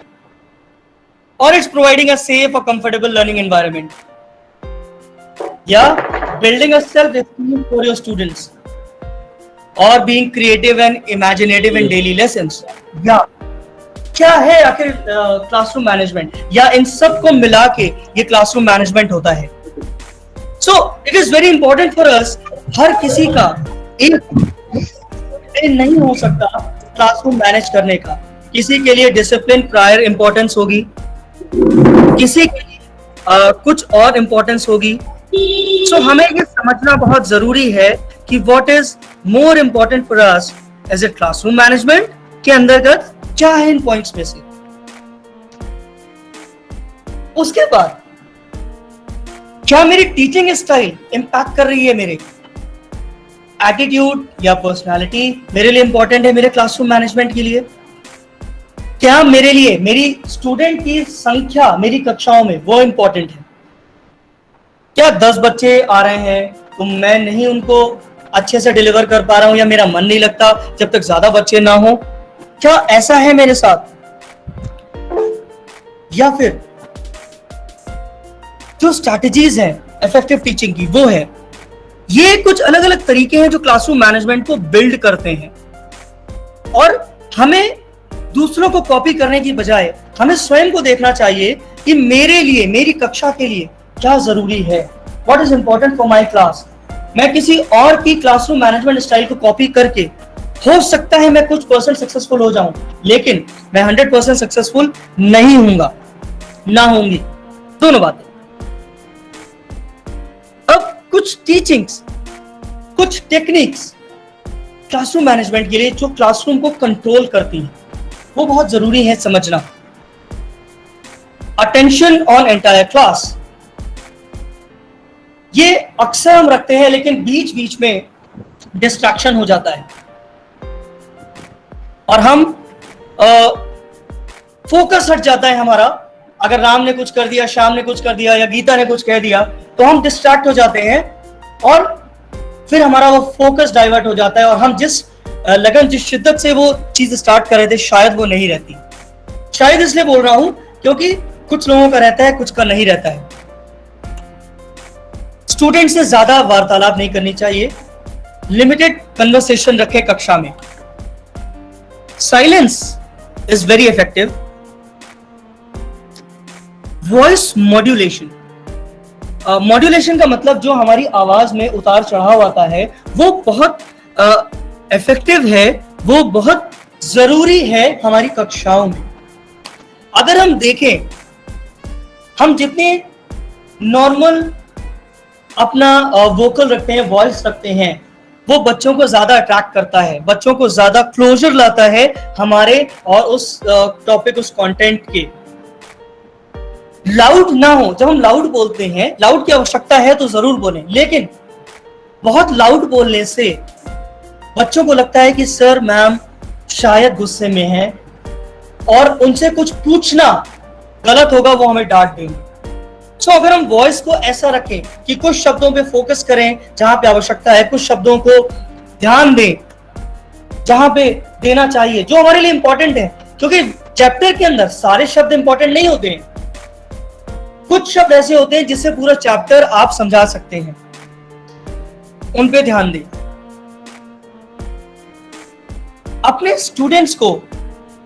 or it's providing a safe or comfortable learning environment. Yeah, building a self-esteem for your students, or being creative and imaginative in daily lessons. Yeah, क्या है आखिर classroom management, या इन सब को मिला के ये classroom management होता है। So it is very important for us. हर किसी का एक नहीं हो सकता क्लासरूम मैनेज करने का। किसी के लिए डिसिप्लिन प्रायर इंपॉर्टेंस होगी, किसी के लिए कुछ और इंपॉर्टेंस होगी। सो हमें ये समझना बहुत जरूरी है कि what is more important for us, is it classroom management के अंतर्गत क्या है इन पॉइंट्स में से। उसके बाद क्या मेरी टीचिंग स्टाइल इंपैक्ट कर रही है, मेरे एटीट्यूड या पर्सनालिटी मेरे लिए इंपॉर्टेंट है मेरे क्लासरूम मैनेजमेंट के लिए। क्या मेरे लिए मेरी स्टूडेंट की संख्या मेरी कक्षाओं में वो इंपॉर्टेंट है। क्या 10 बच्चे आ रहे हैं तो मैं नहीं उनको अच्छे से डिलीवर कर पा रहा हूं या मेरा मन नहीं लगता जब तक ज्यादा बच्चे ना हो, क्या ऐसा है मेरे साथ। या फिर जो स्ट्रैटेजीज हैं इफेक्टिव टीचिंग की वो है। ये कुछ अलग अलग तरीके हैं जो क्लासरूम मैनेजमेंट को बिल्ड करते हैं और हमें दूसरों को कॉपी करने की बजाय हमें स्वयं को देखना चाहिए कि मेरे लिए मेरी कक्षा के लिए क्या जरूरी है, what is important for my class. मैं किसी और की क्लासरूम मैनेजमेंट स्टाइल को कॉपी करके हो सकता है मैं कुछ परसेंट सक्सेसफुल हो जाऊं, लेकिन मैं 100% सक्सेसफुल नहीं होऊंगा, ना होंगी, दोनों बातें। अब कुछ टीचिंग्स, कुछ टेक्निक्स क्लासरूम मैनेजमेंट के लिए जो क्लासरूम को कंट्रोल करती हैं, वो बहुत जरूरी है समझना। अटेंशन ऑन एंटायर क्लास, ये अक्सर हम रखते हैं लेकिन बीच बीच में डिस्ट्रैक्शन हो जाता है और हम फोकस हट जाता है हमारा। अगर राम ने कुछ कर दिया, श्याम ने कुछ कर दिया या गीता ने कुछ कह दिया तो हम डिस्ट्रैक्ट हो जाते हैं और फिर हमारा वो फोकस डाइवर्ट हो जाता है और हम जिस लगन जिस शिद्दत से वो चीज स्टार्ट कर रहे थे शायद वो नहीं रहती। शायद इसलिए बोल रहा हूं क्योंकि कुछ लोगों का रहता है, कुछ का नहीं रहता है। स्टूडेंट से ज्यादा वार्तालाप नहीं करनी चाहिए, लिमिटेड कन्वर्सेशन रखें कक्षा में। Silence is very effective. Voice modulation, modulation का मतलब जो हमारी आवाज में उतार चढ़ाव आता है वो बहुत इफेक्टिव है, वो बहुत जरूरी है हमारी कक्षाओं में। अगर हम देखें, हम जितने नॉर्मल अपना वोकल रखते हैं, वॉइस रखते हैं, वो बच्चों को ज्यादा अट्रैक्ट करता है, बच्चों को ज्यादा क्लोजर लाता है हमारे और उस टॉपिक, उस कंटेंट के। लाउड ना हो, जब हम लाउड बोलते हैं, लाउड की आवश्यकता है तो जरूर बोलें, लेकिन बहुत लाउड बोलने से बच्चों को लगता है कि सर मैम शायद गुस्से में हैं और उनसे कुछ पूछना गलत होगा, वो हमें डांट देंगे। सो अगर हम वॉइस को ऐसा रखें कि कुछ शब्दों पे फोकस करें जहां पे आवश्यकता है, कुछ शब्दों को ध्यान दें जहां पे देना चाहिए, जो हमारे लिए इंपॉर्टेंट है, क्योंकि चैप्टर के अंदर सारे शब्द इंपॉर्टेंट नहीं होते हैं। कुछ शब्द ऐसे होते हैं जिससे पूरा चैप्टर आप समझा सकते हैं, उन पे ध्यान दें। अपने स्टूडेंट्स को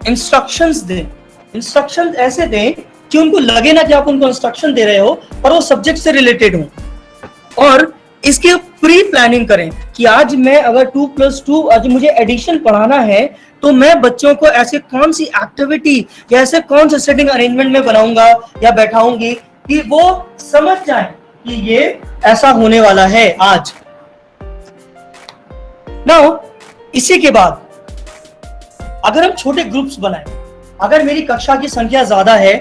इंस्ट्रक्शंस दें, इंस्ट्रक्शंस ऐसे दें कि उनको लगे ना कि आप उनको इंस्ट्रक्शन दे रहे हो और वो सब्जेक्ट से रिलेटेड हो। और इसकी प्री प्लानिंग करें कि आज मैं अगर 2+2 आज मुझे एडिशन पढ़ाना है तो मैं बच्चों को ऐसे कौन सी एक्टिविटी या ऐसे कौन से सेटिंग अरेंजमेंट में बनाऊंगा या बैठाऊंगी कि वो समझ जाए कि ये ऐसा होने वाला है आज। नाउ इसी के बाद अगर हम छोटे ग्रुप्स बनाएं, अगर मेरी कक्षा की संख्या ज्यादा है,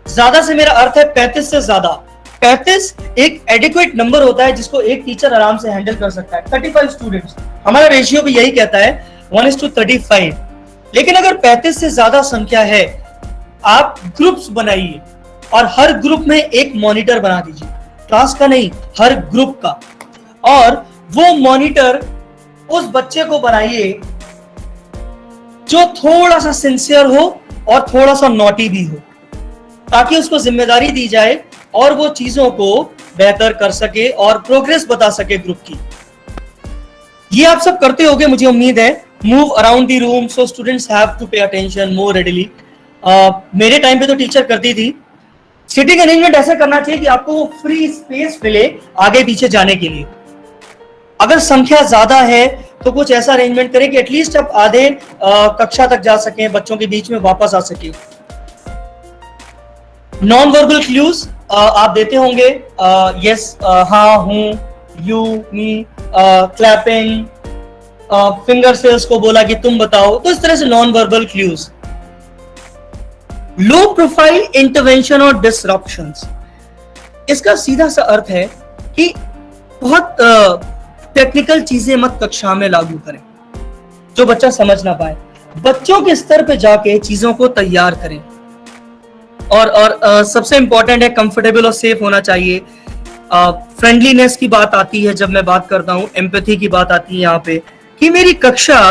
ज्यादा से मेरा अर्थ है 35 से ज्यादा। 35 एक एडिक्वेट नंबर होता है जिसको एक टीचर आराम से हैंडल कर सकता है। 35 स्टूडेंट्स, हमारा रेशियो भी यही कहता है 1:35। लेकिन अगर 35 से ज्यादा संख्या है, आप ग्रुप्स बनाइए और हर ग्रुप में एक मॉनिटर बना दीजिए, क्लास का नहीं, हर ग्रुप का। और वो मॉनिटर उस बच्चे को बनाइए जो थोड़ा सा सिंसियर हो और थोड़ा सा नॉटी भी हो, ताकि उसको जिम्मेदारी दी जाए और वो चीजों को बेहतर कर सके और प्रोग्रेस बता सके ग्रुप की। ये आप सब करते होगे मुझे उम्मीद है। Move around the room so students have to pay attention more readily. मेरे टाइम पे तो टीचर करती थी। सिटिंग अरेंजमेंट ऐसे करना चाहिए कि आपको वो फ्री स्पेस मिले आगे पीछे जाने के लिए। अगर संख्या ज्यादा है तो कुछ ऐसा अरेंजमेंट करें कि एटलीस्ट आप आधे कक्षा तक जा सकें, बच्चों के बीच में वापस आ सके। नॉन वर्बल क्लूज आप देते होंगे, यस, हाँ, हूं, यू, मी, क्लैपिंग, फिंगर से उसको बोला कि तुम बताओ, तो इस तरह से non verbal clues. Low profile intervention और डिसरप्शंस, इसका सीधा सा अर्थ है कि बहुत टेक्निकल चीजें मत कक्षा में लागू करें जो बच्चा समझ ना पाए। बच्चों के स्तर पे जाके चीजों को तैयार करें। और सबसे इंपॉर्टेंट है कंफर्टेबल और सेफ होना चाहिए। फ्रेंडलीनेस की बात आती है जब मैं बात करता हूं, एम्पैथी की बात आती है यहाँ पे कि मेरी कक्षा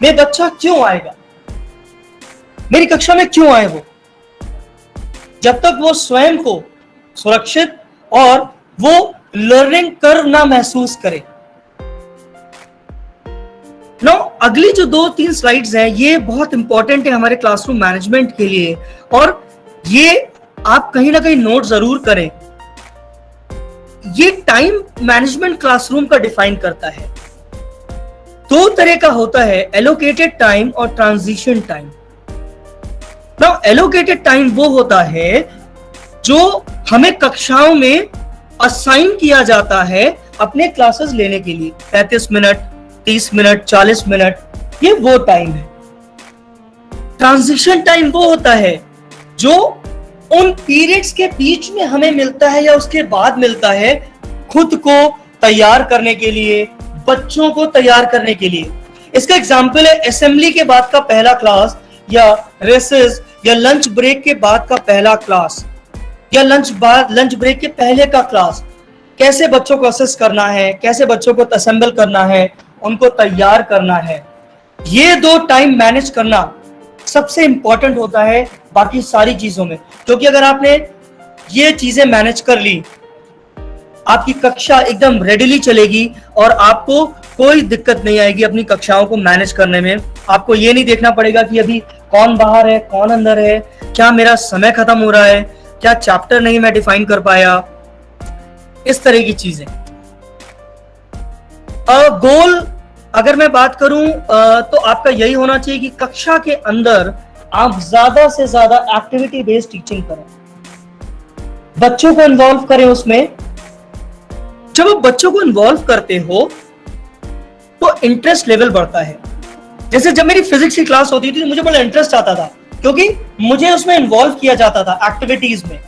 में बच्चा क्यों आएगा, मेरी कक्षा में क्यों आए वो, जब तक वो स्वयं को सुरक्षित और वो लर्निंग करना महसूस करे। नो अगली जो 2-3 स्लाइड्स हैं ये बहुत इंपॉर्टेंट है हमारे क्लासरूम मैनेजमेंट के लिए, और ये आप कहीं ना कहीं नोट जरूर करें। ये टाइम मैनेजमेंट क्लासरूम का डिफाइन करता है। 2 तरह का होता है, एलोकेटेड टाइम और transition time. Now allocated time वो होता है जो हमें कक्षाओं में असाइन किया जाता है अपने क्लासेस लेने के लिए। 35 मिनट, 30 मिनट, 40 मिनट, ये वो टाइम है। ट्रांजिशन टाइम वो होता है जो उन पीरियड्स के बीच में हमें मिलता है या उसके बाद मिलता है खुद को तैयार करने के लिए, बच्चों को तैयार करने के लिए। इसका एग्जाम्पल है असेंबली के बाद का पहला क्लास, या रेसेस या लंच ब्रेक के बाद का पहला क्लास, या लंच ब्रेक के पहले का क्लास। कैसे बच्चों को असेस करना है, कैसे बच्चों को असेंबल करना है, उनको तैयार करना है। ये 2 टाइम मैनेज करना सबसे इंपॉर्टेंट होता है बाकी सारी चीजों में, क्योंकि अगर आपने ये चीजें मैनेज कर ली, आपकी कक्षा एकदम रेडिली चलेगी और आपको कोई दिक्कत नहीं आएगी अपनी कक्षाओं को मैनेज करने में। आपको ये नहीं देखना पड़ेगा कि अभी कौन बाहर है, कौन अंदर है, क्या मेरा समय खत्म हो रहा है, क्या चैप्टर नहीं मैं डिफाइन कर पाया, इस तरह की चीजें। गोल अगर मैं बात करूं तो आपका यही होना चाहिए कि कक्षा के अंदर आप ज्यादा से ज्यादा एक्टिविटी बेस्ड टीचिंग करें, बच्चों को इन्वॉल्व करें उसमें। जब आप बच्चों को इन्वॉल्व करते हो तो इंटरेस्ट लेवल बढ़ता है। जैसे जब मेरी फिजिक्स की क्लास होती थी मुझे बड़ा इंटरेस्ट आता था, क्योंकि मुझे उसमें इन्वॉल्व किया जाता था एक्टिविटीज में।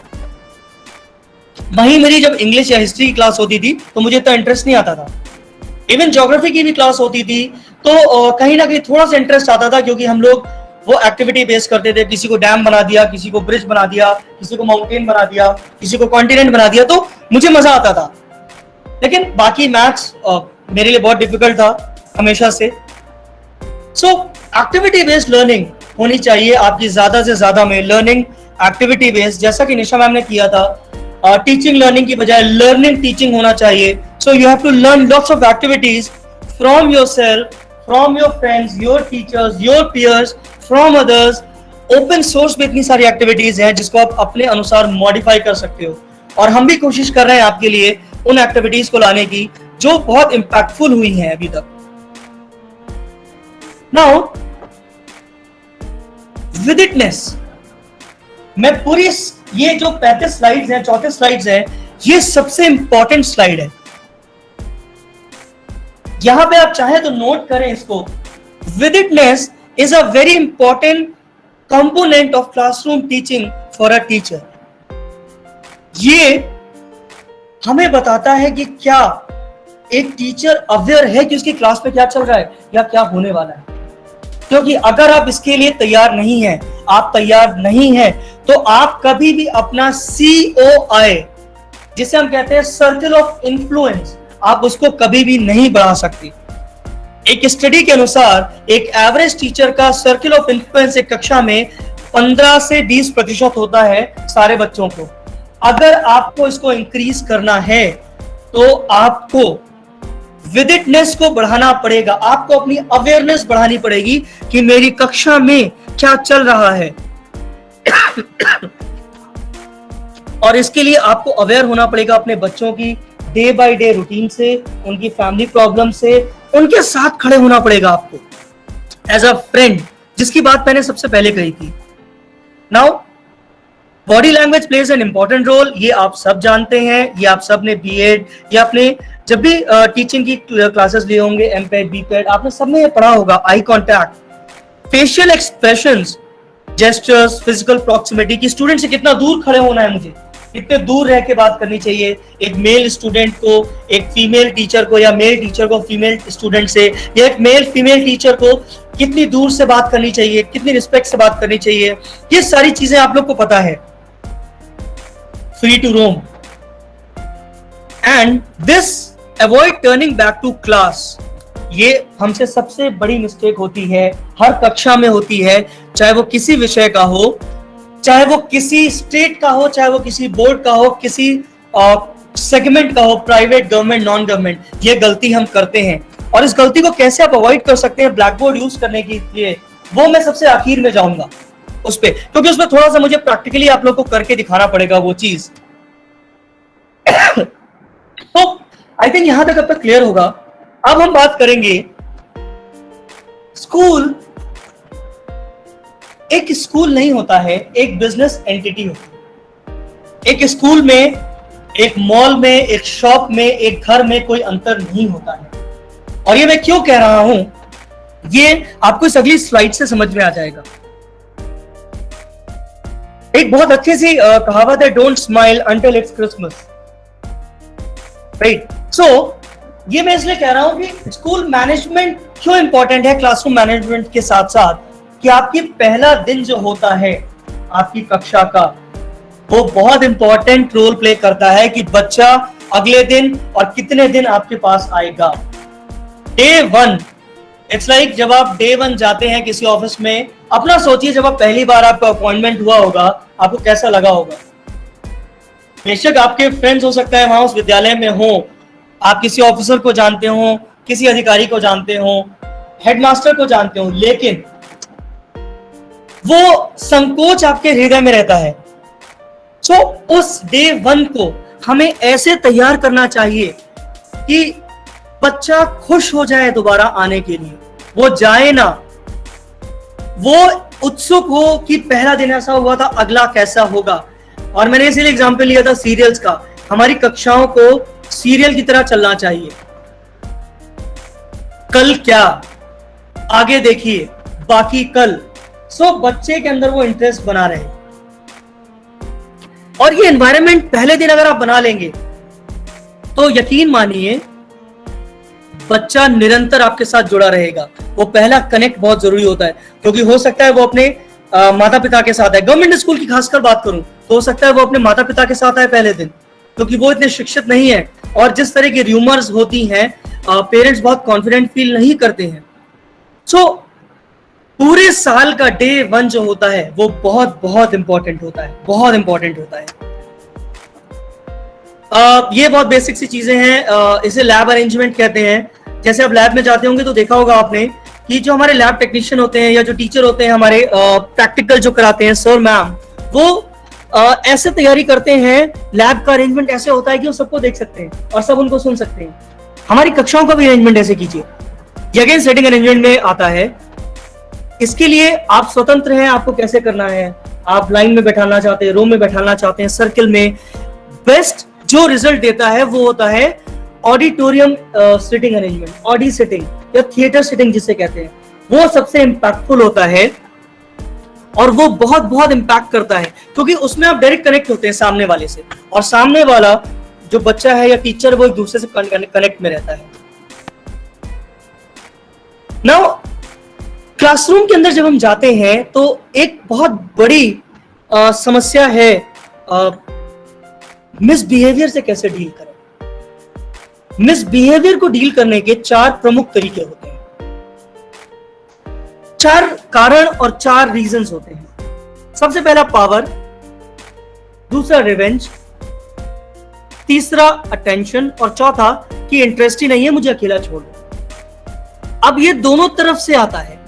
वहीं मेरी जब इंग्लिश या हिस्ट्री की क्लास होती थी तो मुझे इतना इंटरेस्ट नहीं आता था। इवन ज्योग्राफी की भी क्लास होती थी तो कहीं ना कहीं थोड़ा सा इंटरेस्ट आता था, क्योंकि हम लोग वो एक्टिविटी बेस करते थे। किसी को डैम बना दिया, किसी को ब्रिज बना दिया, किसी को माउंटेन बना दिया, किसी को कॉन्टिनेंट बना दिया, तो मुझे मजा आता था। लेकिन बाकी मैथ्स मेरे लिए बहुत डिफिकल्ट था हमेशा से। सो एक्टिविटी बेस्ड लर्निंग होनी चाहिए आपकी ज्यादा से ज्यादा में। लर्निंग एक्टिविटी बेस्ड, जैसा कि निशा मैम ने किया था, टीचिंग लर्निंग की बजाय लर्निंग टीचिंग होना चाहिए। So you have to learn lots of activities from yourself, from your friends, your teachers, your peers, from others. Open source में इतनी सारी एक्टिविटीज हैं जिसको आप अपने अनुसार मॉडिफाई कर सकते हो, और हम भी कोशिश कर रहे हैं आपके लिए उन एक्टिविटीज को लाने की जो बहुत इंपैक्टफुल हुई हैं अभी तक। नाउ विदिटनेस, मैं पूरी ये जो 35 स्लाइड्स हैं, 34 स्लाइड्स हैं, ये सबसे इंपॉर्टेंट स्लाइड है। यहां पे आप चाहे तो नोट करें इसको। Withitness is a very important component of classroom teaching for a teacher. ये हमें बताता है कि क्या एक टीचर अवेयर है कि उसकी क्लास में क्या चल रहा है या क्या होने वाला है। क्योंकि अगर आप इसके लिए तैयार नहीं हैं, आप तैयार नहीं हैं, तो आप कभी भी अपना COI, जिसे हम कहते हैं सर्कल ऑफ इन्फ्लुएंस, आप उसको कभी भी नहीं बढ़ा सकते। एक स्टडी के अनुसार एक एवरेज टीचर का सर्कल ऑफ इन्फ्लुएंस एक कक्षा में 15 से 20% होता है सारे बच्चों को। अगर आपको इसको इंक्रीज करना है तो आपको विदिटनेस को बढ़ाना पड़ेगा, आपको अपनी अवेयरनेस बढ़ानी पड़ेगी कि मेरी कक्षा में क्या चल रहा है। और इसके लिए आपको अवेयर होना पड़ेगा अपने बच्चों की डे बाय डे रूटीन से, उनकी फैमिली प्रॉब्लम से, उनके साथ खड़े होना पड़ेगा आपको एज अ फ्रेंड, जिसकी बात मैंने सबसे पहले कही थी। Now body language plays an important role, ये आप सब जानते हैं, ये आप सब ने बीएड या अपने जब भी टीचिंग की क्लासेस लिए होंगे, एमपेड, बीपेड, आपने सब में ये पढ़ा होगा, eye contact, facial expressions, gestures, physical proximity, कि स्टूडेंट से कितना दूर खड़े होना है मुझे, कितने दूर रह के बात करनी चाहिए, एक मेल स्टूडेंट को एक फीमेल टीचर को, या मेल टीचर को फीमेल स्टूडेंट से, या एक मेल फीमेल टीचर को कितनी दूर से बात करनी चाहिए, कितनी रिस्पेक्ट से बात करनी चाहिए, ये सारी चीजें आप लोग को पता है। Free to roam and this avoid turning back to class, ये हमसे सबसे बड़ी मिस्टेक होती है, हर कक्षा में होती है, चाहे वो किसी विषय का हो, चाहे वो किसी स्टेट का हो, चाहे वो किसी बोर्ड का हो, किसी सेगमेंट का हो, प्राइवेट, गवर्नमेंट, नॉन गवर्नमेंट, ये गलती हम करते हैं। और इस गलती को कैसे आप अवॉइड कर सकते हैं ब्लैक बोर्ड यूज करने के लिए, वो मैं सबसे आखिर में जाऊंगा उस पे, क्योंकि उसमें थोड़ा सा मुझे प्रैक्टिकली आप लोग को करके दिखाना पड़ेगा वो चीज। तो आई थिंक यहां तक अब तक क्लियर होगा। अब हम बात करेंगे स्कूल एक स्कूल नहीं होता है, एक बिजनेस एंटिटी होती है। एक स्कूल में, एक मॉल में, एक शॉप में, एक घर में कोई अंतर नहीं होता है। और ये मैं क्यों कह रहा हूं, ये आपको इस अगली स्लाइड से समझ में आ जाएगा। एक बहुत अच्छी सी कहावत है, don't smile until it's Christmas, right. So ये मैं इसलिए कह रहा हूं कि स्कूल मैनेजमेंट क्यों इंपॉर्टेंट है क्लासरूम मैनेजमेंट के साथ साथ, कि आपकी पहला दिन जो होता है आपकी कक्षा का, वो बहुत इंपॉर्टेंट रोल प्ले करता है कि बच्चा अगले दिन और कितने दिन आपके पास आएगा। डे वन, इट्स लाइक जब आप डे वन जाते हैं किसी ऑफिस में, अपना सोचिए जब आप पहली बार आपका अपॉइंटमेंट हुआ होगा, आपको कैसा लगा होगा। बेशक आपके फ्रेंड्स हो सकता है वहां उस विद्यालय में हो, आप किसी ऑफिसर को जानते हो, किसी अधिकारी को जानते हो, हेडमास्टर को जानते हो, लेकिन वो संकोच आपके हृदय में रहता है। सो उस डे वन को हमें ऐसे तैयार करना चाहिए कि बच्चा खुश हो जाए दोबारा आने के लिए, वो जाए ना, वो उत्सुक हो कि पहला दिन ऐसा हुआ था, अगला कैसा होगा। और मैंने इसीलिए एग्जांपल लिया था सीरियल्स का, हमारी कक्षाओं को सीरियल की तरह चलना चाहिए। कल क्या, आगे देखिए, बाकी कल। सो बच्चे के अंदर वो इंटरेस्ट बना रहे। और ये एनवायरनमेंट पहले दिन अगर आप बना लेंगे तो यकीन मानिए बच्चा निरंतर आपके साथ जुड़ा रहेगा। वो पहला कनेक्ट बहुत जरूरी होता है, क्योंकि हो सकता है वो अपने माता पिता के साथ है। गवर्नमेंट स्कूल की खासकर बात करूं तो हो सकता है वो अपने माता पिता के साथ आए पहले दिन, क्योंकि वो इतने शिक्षित नहीं है। और जिस तरह की रूमर्स होती हैं, पेरेंट्स बहुत कॉन्फिडेंट फील नहीं करते हैं। सो पूरे साल का डे वन जो होता है वो बहुत बहुत इंपॉर्टेंट होता है, बहुत इंपॉर्टेंट होता है। ये बहुत बेसिक सी चीजें हैं, इसे लैब अरेंजमेंट कहते हैं। जैसे आप लैब में जाते होंगे तो देखा होगा आपने कि जो हमारे लैब टेक्नीशियन होते हैं या जो टीचर होते हैं हमारे, प्रैक्टिकल जो कराते हैं सर मैम, वो ऐसे तैयारी करते हैं, लैब का अरेंजमेंट ऐसे होता है कि वो सबको देख सकते हैं और सब उनको सुन सकते हैं। हमारी कक्षाओं का भी अरेंजमेंट ऐसे कीजिए। ये अगेन सेटिंग अरेंजमेंट में आता है। इसके लिए आप स्वतंत्र हैं, आपको कैसे करना है। आप लाइन में बैठाना चाहते हैं, रो में बैठाना चाहते हैं, सर्किल में। बेस्ट जो रिजल्ट देता है वो होता है auditorium sitting arrangement, Audi sitting या थिएटर सिटिंग जिसे कहते हैं, वो सबसे इंपैक्टफुल होता है और वो बहुत बहुत इंपैक्ट करता है, क्योंकि उसमें आप डायरेक्ट कनेक्ट होते हैं सामने वाले से, और सामने वाला जो बच्चा है या टीचर वो एक दूसरे से कनेक्ट में रहता है। नाउ क्लासरूम के अंदर जब हम जाते हैं तो एक बहुत बड़ी समस्या है मिसबिहेवियर से कैसे डील करें। मिसबिहेवियर को डील करने के 4 प्रमुख तरीके होते हैं, 4 कारण और 4 रीजंस होते हैं। सबसे पहला पावर, दूसरा रिवेंज, तीसरा अटेंशन और चौथा कि इंटरेस्ट ही नहीं है, मुझे अकेला छोड़ दो। अब ये दोनों तरफ से आता है,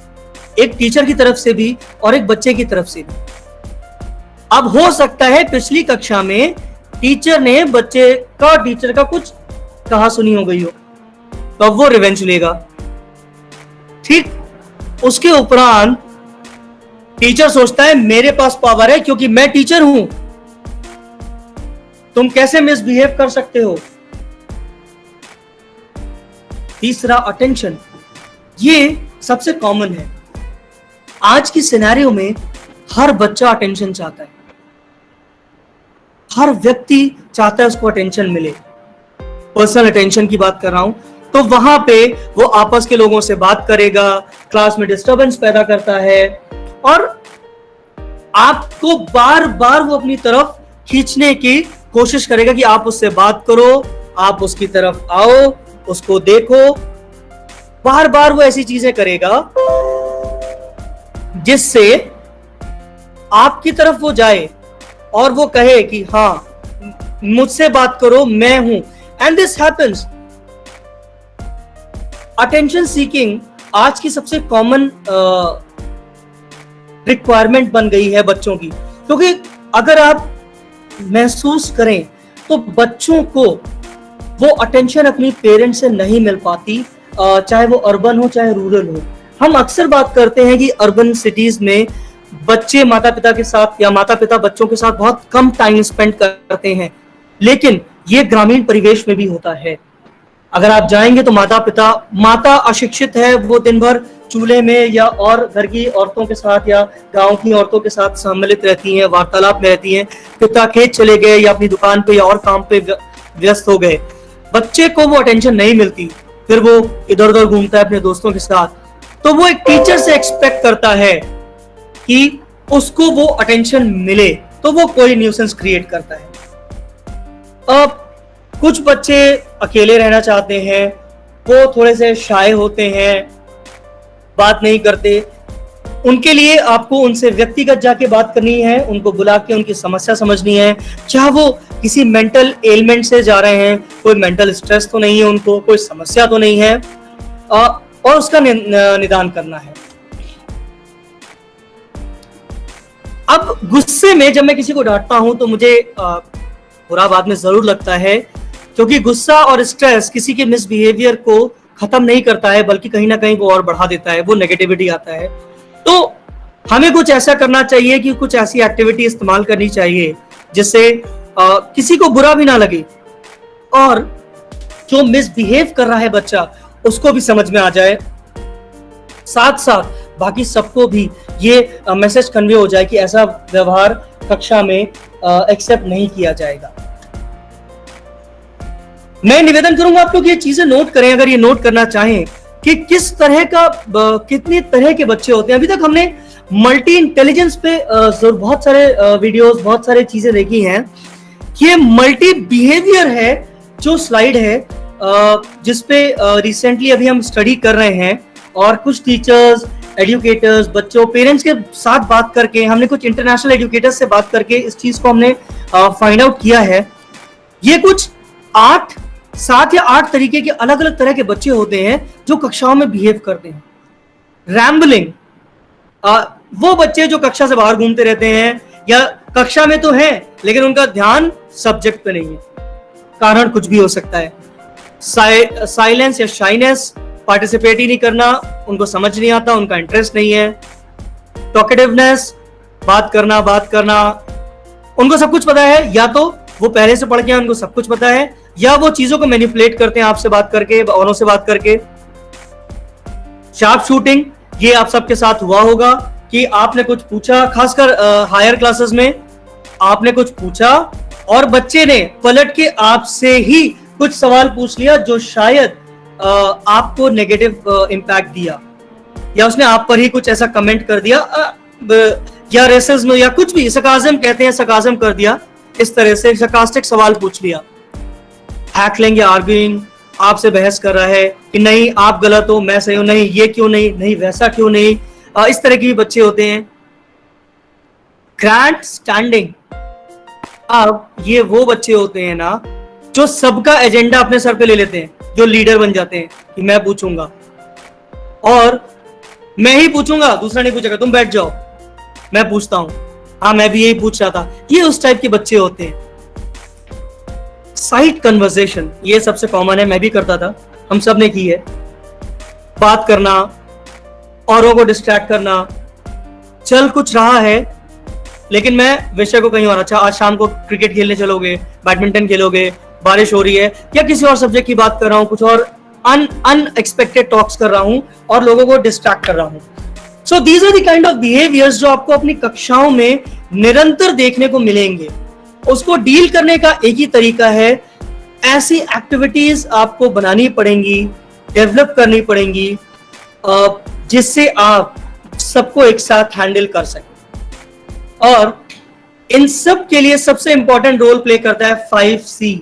एक टीचर की तरफ से भी और एक बच्चे की तरफ से भी। अब हो सकता है पिछली कक्षा में टीचर ने बच्चे का टीचर का कुछ कहा सुनी हो गई हो, तो अब वो रिवेंज लेगा। ठीक, उसके उपरांत टीचर सोचता है मेरे पास पावर है क्योंकि मैं टीचर हूं, तुम कैसे मिसबिहेव कर सकते हो। तीसरा अटेंशन, ये सबसे कॉमन है। आज की सिनेरियो में हर बच्चा अटेंशन चाहता है, हर व्यक्ति चाहता है उसको अटेंशन मिले। पर्सनल अटेंशन की बात कर रहा हूं, तो वहां पे वो आपस के लोगों से बात करेगा, क्लास में डिस्टरबेंस पैदा करता है और आपको बार बार वो अपनी तरफ खींचने की कोशिश करेगा कि आप उससे बात करो, आप उसकी तरफ आओ, उसको देखो। बार बार वो ऐसी चीजें करेगा जिससे आपकी तरफ वो जाए और वो कहे कि हाँ मुझसे बात करो, मैं हूं। And this happens. Attention seeking आज की सबसे कॉमन रिक्वायरमेंट बन गई है बच्चों की, क्योंकि अगर आप महसूस करें तो बच्चों को वो अटेंशन अपनी पेरेंट्स से नहीं मिल पाती, चाहे वो अर्बन हो चाहे रूरल हो। हम अक्सर बात करते हैं कि अर्बन सिटीज में बच्चे माता पिता के साथ या माता पिता बच्चों के साथ बहुत कम टाइम स्पेंड करते हैं, लेकिन ये ग्रामीण परिवेश में भी होता है। अगर आप जाएंगे तो माता अशिक्षित है, वो दिन भर चूल्हे में या और घर की औरतों के साथ या गांव की औरतों के साथ सम्मिलित रहती हैं, वार्तालाप में रहती हैं। पिता खेत चले गए या अपनी दुकान पे या और काम पे व्यस्त हो गए, बच्चे को वो अटेंशन नहीं मिलती, फिर वो इधर उधर घूमता है अपने दोस्तों के साथ। तो वो एक टीचर से एक्सपेक्ट करता है कि उसको वो अटेंशन मिले, तो वो कोई न्यूसेंस क्रिएट करता है। अब कुछ बच्चे अकेले रहना चाहते हैं, वो थोड़े से शाय होते हैं, बात नहीं करते। उनके लिए आपको उनसे व्यक्तिगत जाके बात करनी है, उनको बुला के उनकी समस्या समझनी है। क्या वो किसी मेंटल एलिमेंट से जा रहे हैं, कोई मेंटल स्ट्रेस तो नहीं है, उनको कोई समस्या तो नहीं है, और उसका निदान करना है। अब गुस्से में जब मैं किसी को डांटता हूं तो मुझे बुरा बाद में जरूर लगता है, क्योंकि गुस्सा और स्ट्रेस किसी के मिसबिहेवियर को खत्म नहीं करता है, बल्कि कहीं ना कहीं वो और बढ़ा देता है, वो नेगेटिविटी आता है। तो हमें कुछ ऐसा करना चाहिए कि कुछ ऐसी एक्टिविटी इस्तेमाल करनी चाहिए जिससे किसी को बुरा भी ना लगे और जो मिसबिहेव कर रहा है बच्चा उसको भी समझ में आ जाए, साथ साथ बाकी सबको भी ये मैसेज कन्वे हो जाए कि ऐसा व्यवहार कक्षा में एक्सेप्ट नहीं किया जाएगा। मैं निवेदन करूंगा आप लोग ये चीजें नोट करें, अगर ये नोट करना चाहें कि किस तरह का कितने तरह के बच्चे होते हैं। अभी तक हमने मल्टी इंटेलिजेंस पे बहुत सारे वीडियोस, बहुत सारे चीजें देखी हैं। ये मल्टी बिहेवियर है जो स्लाइड है, जिसपे रिसेंटली अभी हम स्टडी कर रहे हैं, और कुछ टीचर्स, एजुकेटर्स, बच्चों, पेरेंट्स के साथ बात करके, हमने कुछ इंटरनेशनल एजुकेटर्स से बात करके इस चीज को हमने फाइंड आउट किया है। ये कुछ 7 या 8 तरीके के अलग अलग तरह के बच्चे होते हैं जो कक्षाओं में बिहेव करते हैं। रैम्बलिंग, वो बच्चे जो कक्षा से बाहर घूमते रहते हैं या कक्षा में तो हैं लेकिन उनका ध्यान सब्जेक्ट पे नहीं है, कारण कुछ भी हो सकता है। साइलेंस या शाइनेस, पार्टिसिपेट ही नहीं करना, उनको समझ नहीं आता, उनका इंटरेस्ट नहीं है। टॉकेटिवनेस, बात करना, उनको सब कुछ पता है, या तो वो पहले से पढ़ के उनको सब कुछ पता है, या वो चीजों को मैनिपुलेट करते हैं आपसे बात करके, औरों से बात करके। शार्प शूटिंग, ये आप सबके साथ हुआ होगा कि आपने कुछ पूछा, खासकर हायर क्लासेस में आपने कुछ पूछा और बच्चे ने पलट के आपसे ही कुछ सवाल पूछ लिया जो शायद आपको नेगेटिव इम्पैक्ट दिया, या उसने आप पर ही कुछ ऐसा कमेंट कर दिया, या रेसिज्म या कुछ भी, सरकाज़म कहते हैं, सरकाज़म कर दिया, इस तरह से सरकास्टिक सवाल पूछ लिया। हैकलिंग या आर्ग्यूइंग, आपसे बहस कर रहा है कि नहीं आप गलत हो, मैं सही हूं, नहीं ये क्यों नहीं वैसा क्यों नहीं, इस तरह के भी बच्चे होते हैं। ग्रैंड स्टैंडिंग, अब ये वो बच्चे होते हैं ना जो सबका एजेंडा अपने सर पे ले लेते हैं, जो लीडर बन जाते हैं कि मैं पूछूंगा और मैं ही पूछूंगा, दूसरा नहीं पूछेगा, तुम बैठ जाओ, मैं पूछता हूं, हाँ मैं भी यही पूछ रहा था। ये उस टाइप के बच्चे होते हैं। साइड कन्वर्सेशन, ये सबसे कॉमन है, मैं भी करता था, हम सब ने की है। बात करना, औरों को डिस्ट्रैक्ट करना, चल कुछ रहा है लेकिन मैं विषय को कहीं और, अच्छा आज शाम को क्रिकेट खेलने चलोगे, बैडमिंटन खेलोगे, बारिश हो रही है, या किसी और सब्जेक्ट की बात कर रहा हूं, कुछ और अनएक्सपेक्टेड टॉक्स कर रहा हूं और लोगों को डिस्ट्रैक्ट कर रहा हूं. So these are the kind of behaviours जो आपको अपनी कक्षाओं में निरंतर देखने को मिलेंगे. उसको डील करने का एक ही तरीका है, ऐसी एक्टिविटीज आपको बनानी पड़ेंगी, डेवलप करनी पड़ेंगी, जिससे आप सबको एक साथ हैंडल कर सकें. और इन सब के लिए सबसे इंपॉर्टेंट रोल प्ले करता है 5C.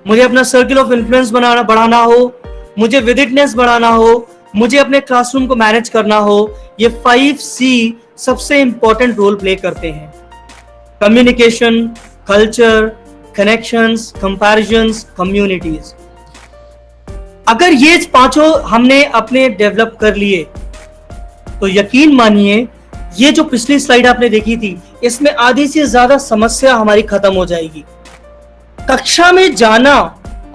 मुझे अपना सर्किल ऑफ इन्फ्लुएंस बढ़ाना हो, मुझे विदिटनेस बढ़ाना हो, मुझे अपने क्लासरूम को मैनेज करना हो, ये 5C सबसे इंपॉर्टेंट रोल प्ले करते हैं. Communication, culture, connections, comparisons, communities. अगर ये पांचों हमने अपने डेवलप कर लिए तो यकीन मानिए ये जो पिछली स्लाइड आपने देखी थी, इसमें आधी से ज्यादा समस्या हमारी खत्म हो जाएगी. कक्षा में जाना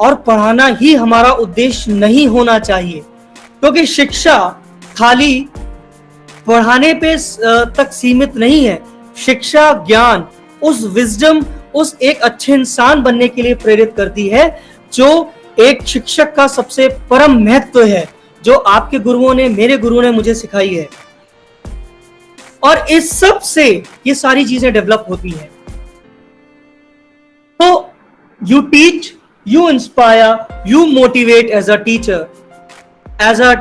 और पढ़ाना ही हमारा उद्देश्य नहीं होना चाहिए, क्योंकि शिक्षा खाली पढ़ाने पे तक सीमित नहीं है. शिक्षा ज्ञान, उस विजडम, उस एक अच्छे इंसान बनने के लिए प्रेरित करती है, जो एक शिक्षक का सबसे परम महत्व है, जो आपके गुरुओं ने, मेरे गुरुओं ने मुझे सिखाई है. और इस सब से ये सारी चीजें डेवलप होती हैं. तो you teach, you inspire, you motivate as a teacher, as a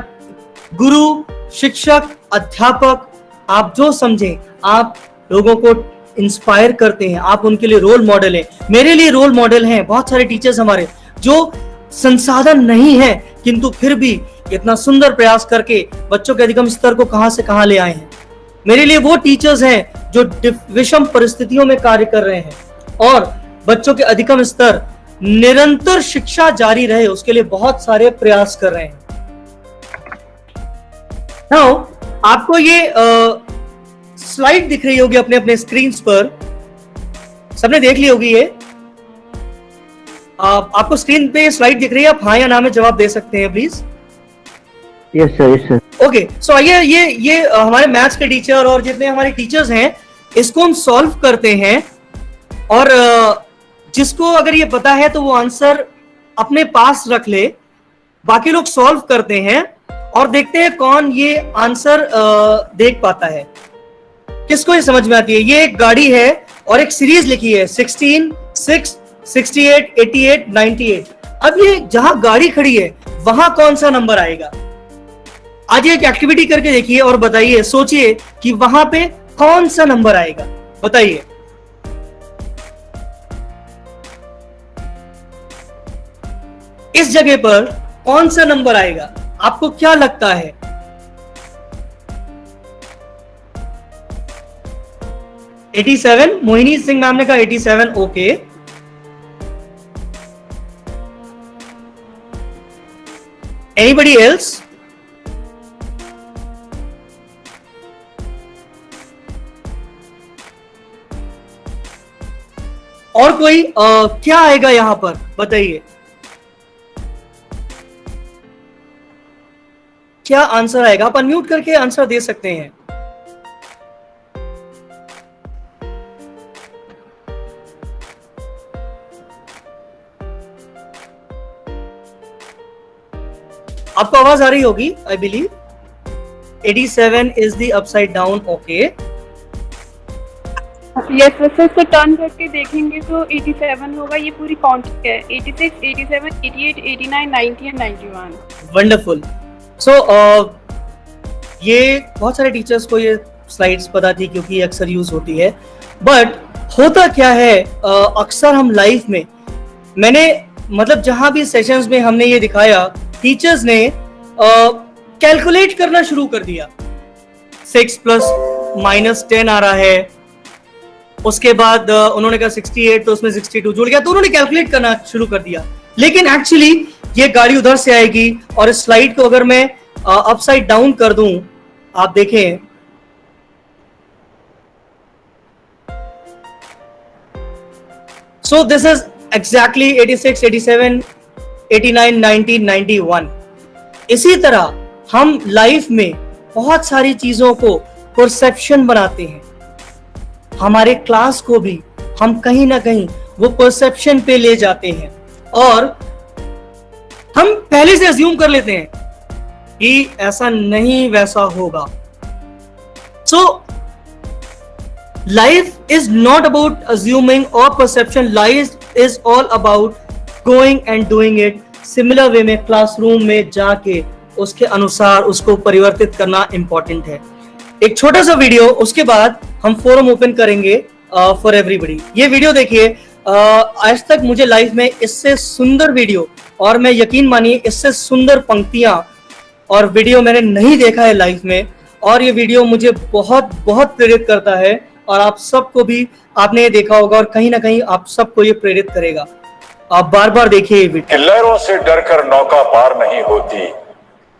guru, शिक्षक, अध्यापक. आप जो समझें, आप लोगों को इंस्पायर करते हैं, आप उनके लिए रोल मॉडल हैं. मेरे लिए रोल मॉडल हैं बहुत सारे टीचर्स हमारे, जो संसाधन नहीं है किंतु फिर भी इतना सुंदर प्रयास करके बच्चों के अधिगम स्तर को कहां से कहां ले आए हैं. मेरे लिए वो टीचर्स हैं जो विषम परिस्थितियों में कार्य कर रहे हैं और बच्चों के अधिगम स्तर, निरंतर शिक्षा जारी रहे, उसके लिए बहुत सारे प्रयास कर रहे हैं. नाउ आपको ये स्लाइड दिख रही होगी अपने अपने स्क्रीन पर, सबने देख ली होगी. ये आपको स्क्रीन पे स्लाइड दिख रही है, आप हाँ या ना में जवाब दे सकते हैं please. Yes sir, yes sir. Okay, so आइए ये हमारे मैथ्स के टीचर और जितने हमारे टीचर्स हैं, इसको हम सॉल्व करते हैं. और जिसको अगर ये पता है तो वो आंसर अपने पास रख ले. बाकी लोग सॉल्व करते हैं और देखते हैं कौन ये आंसर देख पाता है, किसको ये समझ में आती है. ये एक गाड़ी है और एक सीरीज लिखी है 16, 6, 68, 88, 98. अब ये जहां गाड़ी खड़ी है वहां कौन सा नंबर आएगा? आज एक एक्टिविटी करके देखिए और बताइए, सोचिए कि वहां पे कौन सा नंबर आएगा, बताइए. इस जगह पर कौन सा नंबर आएगा, आपको क्या लगता है? $87. मोहिनी सिंह मैम ने कहा 87. Okay, anybody else? और कोई क्या आएगा यहां पर, बताइए क्या आंसर आएगा? आप अनम्यूट करके आंसर दे सकते हैं. आपको आवाज आ रही होगी, I believe. 87 is the upside down. Okay, yes sir, तो टर्न करके देखेंगे तो 87 होगा. ये पूरी काउंट है 86, 87, 88, 89, 90 एंड 91. वंडरफुल. सो ये बहुत सारे टीचर्स को ये स्लाइड्स पता थी क्योंकि ये अक्सर यूज होती है. बट होता क्या है, अक्सर हम लाइफ में, मैंने मतलब जहां भी सेशंस में हमने ये दिखाया, टीचर्स ने कैलकुलेट करना शुरू कर दिया. 6 + -10 आ रहा है, उसके बाद उन्होंने कहा 68, तो उसमें 62 जुड़ गया, तो उन्होंने कैलकुलेट करना शुरू कर दिया. लेकिन एक्चुअली ये गाड़ी उधर से आएगी और इस स्लाइड को अगर मैं अपसाइड डाउन कर दूं, आप देखें, सो दिस इज एग्जैक्टली 86, 87, 89, 90, 91. इसी तरह हम लाइफ में बहुत सारी चीजों को परसेप्शन बनाते हैं. हमारे क्लास को भी हम कहीं ना कहीं वो परसेप्शन पे ले जाते हैं. और हम पहले से अज्यूम कर लेते हैं कि ऐसा नहीं वैसा होगा। So life is not about assuming और perception, life is all about going and doing it similar way में, क्लासरूम में जाके उसके अनुसार उसको परिवर्तित करना इंपॉर्टेंट है। एक छोटा सा वीडियो, उसके बाद हम फोरम ओपन करेंगे फॉर एवरीबॉडी। ये वीडियो देखिए, आज तक मुझे लाइफ में इससे सुंदर वीडियो, और मैं यकीन मानिए इससे सुंदर पंक्तियां और वीडियो मैंने नहीं देखा है लाइफ में, और ये वीडियो मुझे बहुत बहुत प्रेरित करता है, और आप सबको भी आपने ये देखा होगा, और कहीं ना कहीं आप सबको ये प्रेरित करेगा। आप बार बार देखिए ये वीडियो। लहरों से डरकर नौका पार नहीं होती,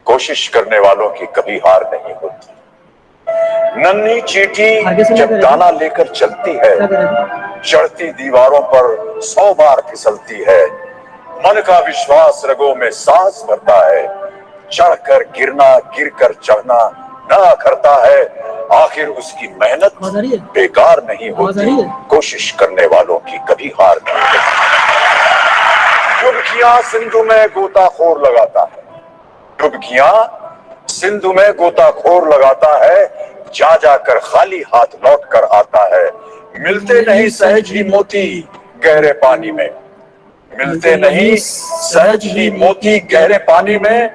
कोशिश करने वालों की कभी हार नहीं होती। नन्ही चींटी जब दाना लेकर चलती है, चढ़ती दीवारों पर 100 बार फिसलती है। मन का विश्वास रगों में सांस भरता है, चढ़कर गिरना गिरकर चढ़ना ना करता है। आखिर उसकी मेहनत बेकार नहीं होती, कोशिश करने वालों की कभी हार नहीं होती। डुबकियां सिंधु में गोताखोर लगाता है, डुबकियां सिंधु में गोताखोर लगाता है, जा जाकर खाली हाथ लौट कर आता है। मिलते नहीं सहज ही मोती गहरे पानी में, मिलते नहीं सहज ही मोती गहरे पानी में।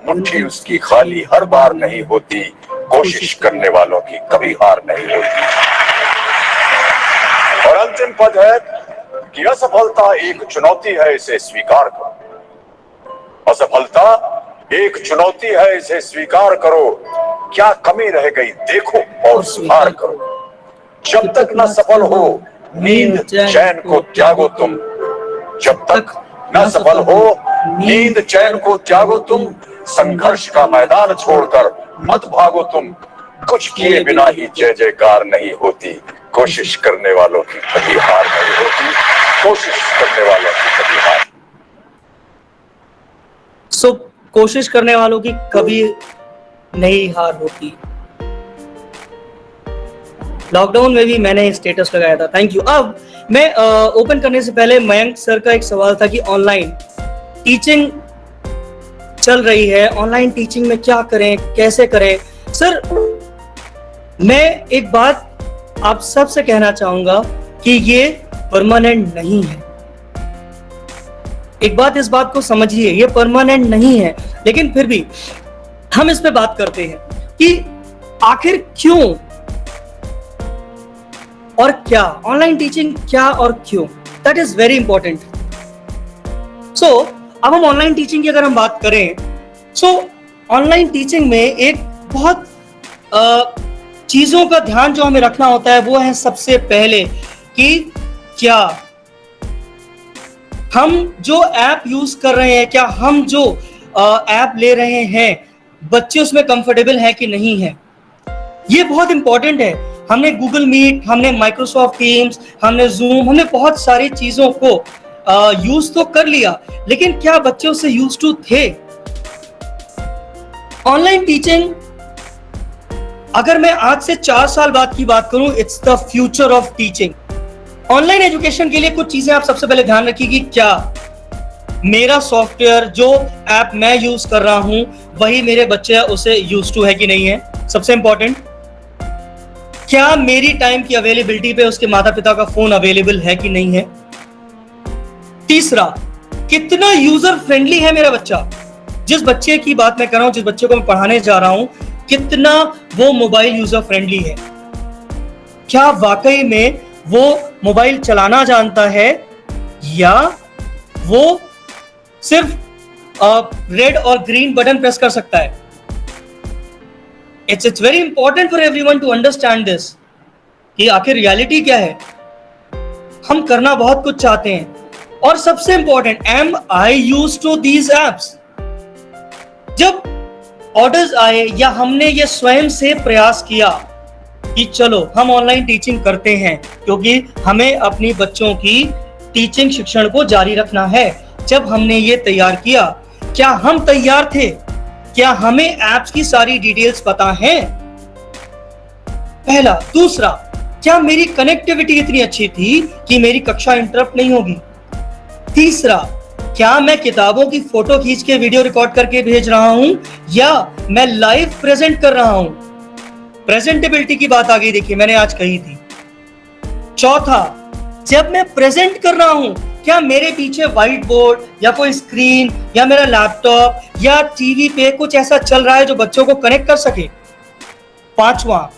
मुट्ठी उसकी खाली हर बार नहीं होती, कोशिश करने वालों की कभी हार नहीं होती। और अंतिम पद है कि असफलता एक चुनौती है, इसे स्वीकार करो। असफलता एक चुनौती है, इसे स्वीकार करो। क्या कमी रह गई देखो और सुधार करो। जब तक न सफल हो नींद चैन को त्यागो तुम, जब तक न सफल हो नींद चैन को त्यागो तुम। संघर्ष का मैदान छोड़कर मत भागो तुम, कुछ किए बिना ही जय जयकार नहीं होती। कोशिश करने वालों की कभी हार नहीं होती, कोशिश करने वालों की कभी हार। सो कोशिश करने वालों की कभी नहीं हार होती। लॉकडाउन में भी मैंने स्टेटस लगाया था, थैंक यू। अब मैं ओपन करने से पहले मयंक सर का एक सवाल था कि ऑनलाइन टीचिंग चल रही है, ऑनलाइन टीचिंग में क्या करें, कैसे करें। सर, मैं एक बात आप सबसे कहना चाहूंगा कि ये परमानेंट नहीं है। एक बात, इस बात को समझिए, ये परमानेंट नहीं है, लेकिन फिर भी हम इस पे बात करते हैं कि आखिर क्यों और क्या, ऑनलाइन टीचिंग क्या और क्यों, दैट इज वेरी इंपॉर्टेंट। सो अब हम ऑनलाइन टीचिंग की अगर हम बात करें, सो ऑनलाइन टीचिंग में एक बहुत चीजों का ध्यान जो हमें रखना होता है वो है सबसे पहले कि क्या हम जो ऐप यूज कर रहे हैं, क्या हम जो ऐप ले रहे हैं, बच्चे उसमें कंफर्टेबल है कि नहीं है। ये बहुत इंपॉर्टेंट है। हमने गूगल मीट, हमने माइक्रोसॉफ्ट टीम्स, हमने जूम, हमने बहुत सारी चीजों को यूज तो कर लिया, लेकिन क्या बच्चे उससे यूज टू थे। ऑनलाइन टीचिंग, अगर मैं आज से 4 साल बाद की बात करूं, it's the future of teaching. Online education के लिए कुछ चीजें आप सबसे पहले ध्यान रखिए कि क्या मेरा सॉफ्टवेयर, जो ऐप मैं यूज कर रहा हूं, वही मेरे बच्चे उसे यूज टू है कि नहीं है। सबसे इंपॉर्टेंट, क्या मेरी टाइम की अवेलेबिलिटी पे उसके माता पिता का फोन अवेलेबल है कि नहीं है। तीसरा, कितना यूजर फ्रेंडली है मेरा बच्चा। जिस बच्चे की बात मैं कर रहा हूं, जिस बच्चे को मैं पढ़ाने जा रहा हूं, कितना वो मोबाइल यूजर फ्रेंडली है। क्या वाकई में वो मोबाइल चलाना जानता है या वो सिर्फ रेड और ग्रीन बटन प्रेस कर सकता है। It's very important for everyone to understand this कि आखिर रियलिटी क्या है। हम करना बहुत कुछ चाहते हैं, और सबसे important, am I use to these apps. जब ऑर्डर्स आए या हमने ये स्वयं से प्रयास किया कि चलो हम ऑनलाइन टीचिंग करते हैं क्योंकि हमें अपनी बच्चों की टीचिंग शिक्षण को जारी रखना है, जब हमने ये तैयार किया, क्या हम तैयार थे? क्या हमें एप्स की सारी डिटेल्स पता है? पहला। दूसरा, क्या मेरी कनेक्टिविटी इतनी अच्छी थी कि मेरी कक्षा इंटरप्ट नहीं होगी? तीसरा, क्या मैं किताबों की फोटो खींच के वीडियो रिकॉर्ड करके भेज रहा हूं या मैं लाइव प्रेजेंट कर रहा हूं? प्रेजेंटेबिलिटी की बात आ गई, देखिए मैंने आज कही थी। चौथा, जब मैं प्रेजेंट कर रहा हूं, क्या मेरे पीछे व्हाइट बोर्ड या कोई स्क्रीन या मेरा लैपटॉप या टीवी पे कुछ ऐसा चल रहा है जो बच्चों को कनेक्ट कर सके? पांचवा,